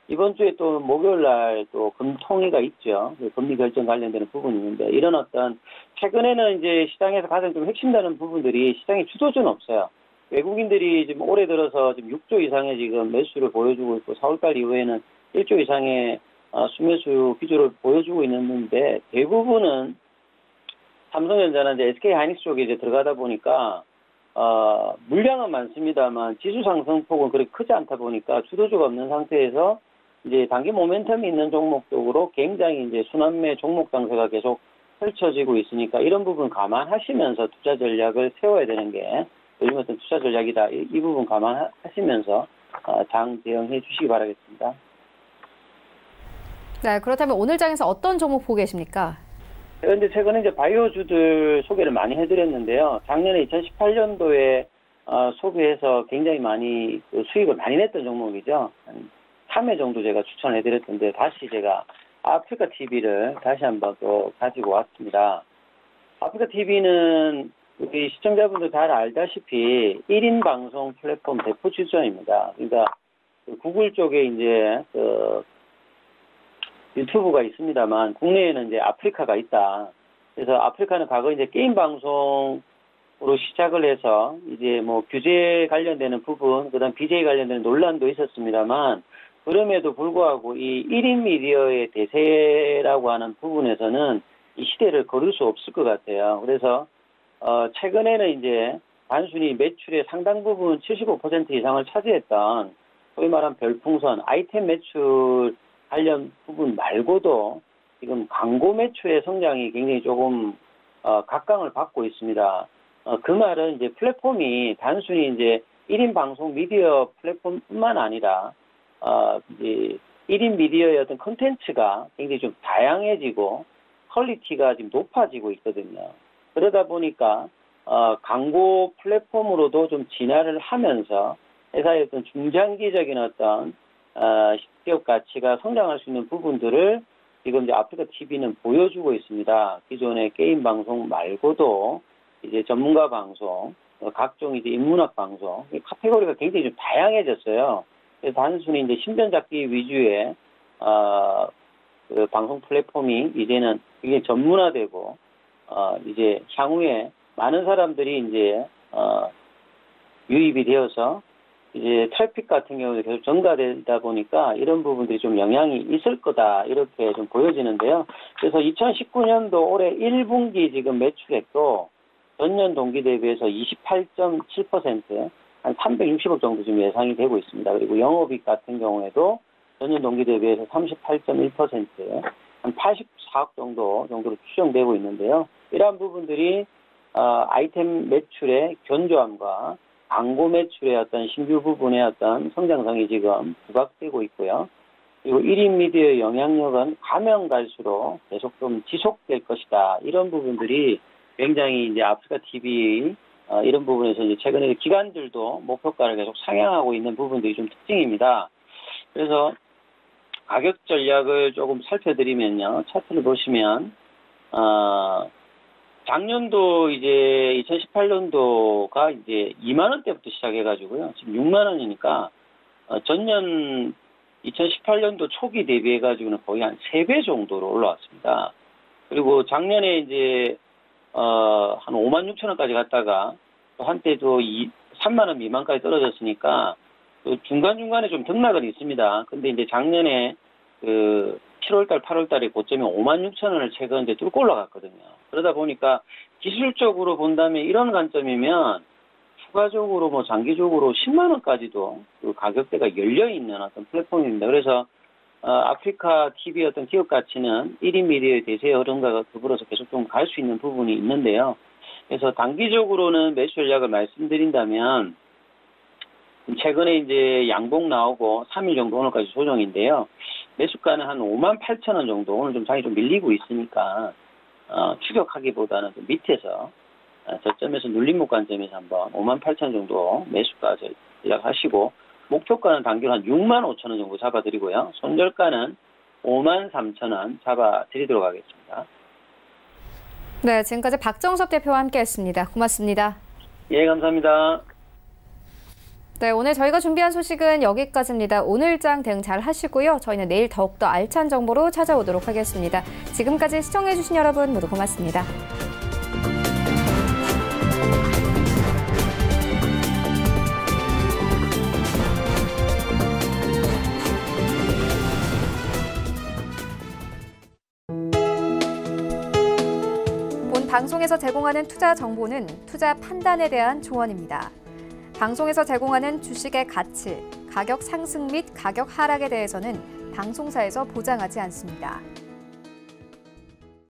이번 주에 또 목요일 날 또 금통위가 있죠. 금리 결정 관련되는 부분이 있는데, 이런 어떤 최근에는 이제 시장에서 가장 좀 핵심되는 부분들이 시장에 주도주는 없어요. 외국인들이 지금 올해 들어서 지금 6조 이상의 지금 매수를 보여주고 있고 4월달 이후에는 1조 이상의 수매수 기조를 보여주고 있는데, 대부분은 삼성전자나 이제 SK하이닉스 쪽에 이제 들어가다 보니까 물량은 많습니다만 지수 상승폭은 그렇게 크지 않다 보니까 주도주가 없는 상태에서 이제 단기 모멘텀이 있는 종목 쪽으로 굉장히 이제 순환매 종목 강세가 계속 펼쳐지고 있으니까 이런 부분 감안하시면서 투자 전략을 세워야 되는 게 요즘 어떤 투자 전략이다. 이 부분 감안하시면서 장 대응해 주시기 바라겠습니다. 네, 그렇다면 오늘 장에서 어떤 종목 보고 계십니까? 그런데 최근에 이제 바이오주들 소개를 많이 해드렸는데요. 작년에 2018년도에 소비해서 굉장히 많이 수익을 많이 냈던 종목이죠. 한 3회 정도 제가 추천을 해드렸던데, 다시 제가 아프리카 TV를 다시 한번 또 가지고 왔습니다. 아프리카 TV는 우리 시청자분들 잘 알다시피 1인 방송 플랫폼 대표 출전입니다. 그러니까 구글 쪽에 이제 유튜브가 있습니다만 국내에는 이제 아프리카가 있다. 그래서 아프리카는 과거 이제 게임 방송으로 시작을 해서 이제 규제 관련되는 부분, 그다음 BJ 관련되는 논란도 있었습니다만, 그럼에도 불구하고 이 1인 미디어의 대세라고 하는 부분에서는 이 시대를 거를 수 없을 것 같아요. 그래서 최근에는 이제 단순히 매출의 상당 부분 75% 이상을 차지했던 소위 말하는 별풍선, 아이템 매출 관련 부분 말고도 지금 광고 매출의 성장이 굉장히 조금 각광을 받고 있습니다. 그 말은 이제 플랫폼이 단순히 이제 1인 방송 미디어 플랫폼뿐만 아니라 이제 1인 미디어의 어떤 콘텐츠가 굉장히 좀 다양해지고 퀄리티가 지금 높아지고 있거든요. 그러다 보니까 광고 플랫폼으로도 좀 진화를 하면서 회사의 어떤 중장기적인 어떤 기업 가치가 성장할 수 있는 부분들을 지금 이제 아프리카 TV는 보여주고 있습니다. 기존의 게임 방송 말고도 이제 전문가 방송, 각종 이제 인문학 방송, 카테고리가 굉장히 좀 다양해졌어요. 그래서 단순히 이제 신변잡기 위주의 그 방송 플랫폼이 이제는 굉장히 전문화되고 이제 향후에 많은 사람들이 이제 유입이 되어서 이제 트래픽 같은 경우도 계속 증가되다 보니까 이런 부분들이 좀 영향이 있을 거다 이렇게 좀 보여지는데요. 그래서 2019년도 올해 1분기 지금 매출액도 전년 동기 대비해서 28.7%, 한 360억 정도 지금 예상이 되고 있습니다. 그리고 영업이익 같은 경우에도 전년 동기 대비해서 38.1%, 한 84억 정도로 추정되고 있는데요. 이러한 부분들이 아이템 매출의 견조함과 광고 매출의 어떤 신규 부분의 어떤 성장성이 지금 부각되고 있고요. 그리고 1인 미디어의 영향력은 가면 갈수록 계속 좀 지속될 것이다. 이런 부분들이 굉장히 이제 아프리카 TV 이런 부분에서 이제 최근에 기관들도 목표가를 계속 상향하고 있는 부분들이 좀 특징입니다. 그래서 가격 전략을 조금 살펴드리면요. 차트를 보시면 작년도 이제 2018년도가 이제 2만 원대부터 시작해가지고요. 지금 6만 원이니까 전년 2018년도 초기 대비해가지고는 거의 한 3배 정도로 올라왔습니다. 그리고 작년에 이제 한 5만 6천 원까지 갔다가 또 한때도 3만 원 미만까지 떨어졌으니까 또 중간중간에 좀 등락은 있습니다. 근데 이제 작년에 그 7월달, 8월달에 고점이 5만 6천 원을 최근 이제 뚫고 올라갔거든요. 그러다 보니까 기술적으로 본다면 이런 관점이면 추가적으로 뭐 장기적으로 10만 원까지도 그 가격대가 열려 있는 어떤 플랫폼입니다. 그래서 아프리카 TV 어떤 기업 가치는 1인 미디어의 대세의 흐름과 더불어서 계속 좀 갈 수 있는 부분이 있는데요. 그래서 단기적으로는 매수 전략을 말씀드린다면 최근에 이제 양봉 나오고 3일 정도 오늘까지 조정인데요. 매수가는 한 5만 8천 원 정도 오늘 좀 장이 좀 밀리고 있으니까 추격하기보다는 좀 밑에서 저점에서 눌림목 관점에서 한번 5만 8천 원 정도 매수가 전략하시고 목표가는 단기로 한 6만 5천 원 정도 잡아드리고요. 손절가는 5만 3천 원 잡아드리도록 하겠습니다. 네, 지금까지 박정섭 대표와 함께했습니다. 고맙습니다. 예, 감사합니다. 네, 오늘 저희가 준비한 소식은 여기까지입니다. 오늘장 대응 잘 하시고요. 저희는 내일 더욱더 알찬 정보로 찾아오도록 하겠습니다. 지금까지 시청해주신 여러분 모두 고맙습니다. 본 방송에서 제공하는 투자 정보는 투자 판단에 대한 조언입니다. 방송에서 제공하는 주식의 가치, 가격 상승 및 가격 하락에 대해서는 방송사에서 보장하지 않습니다.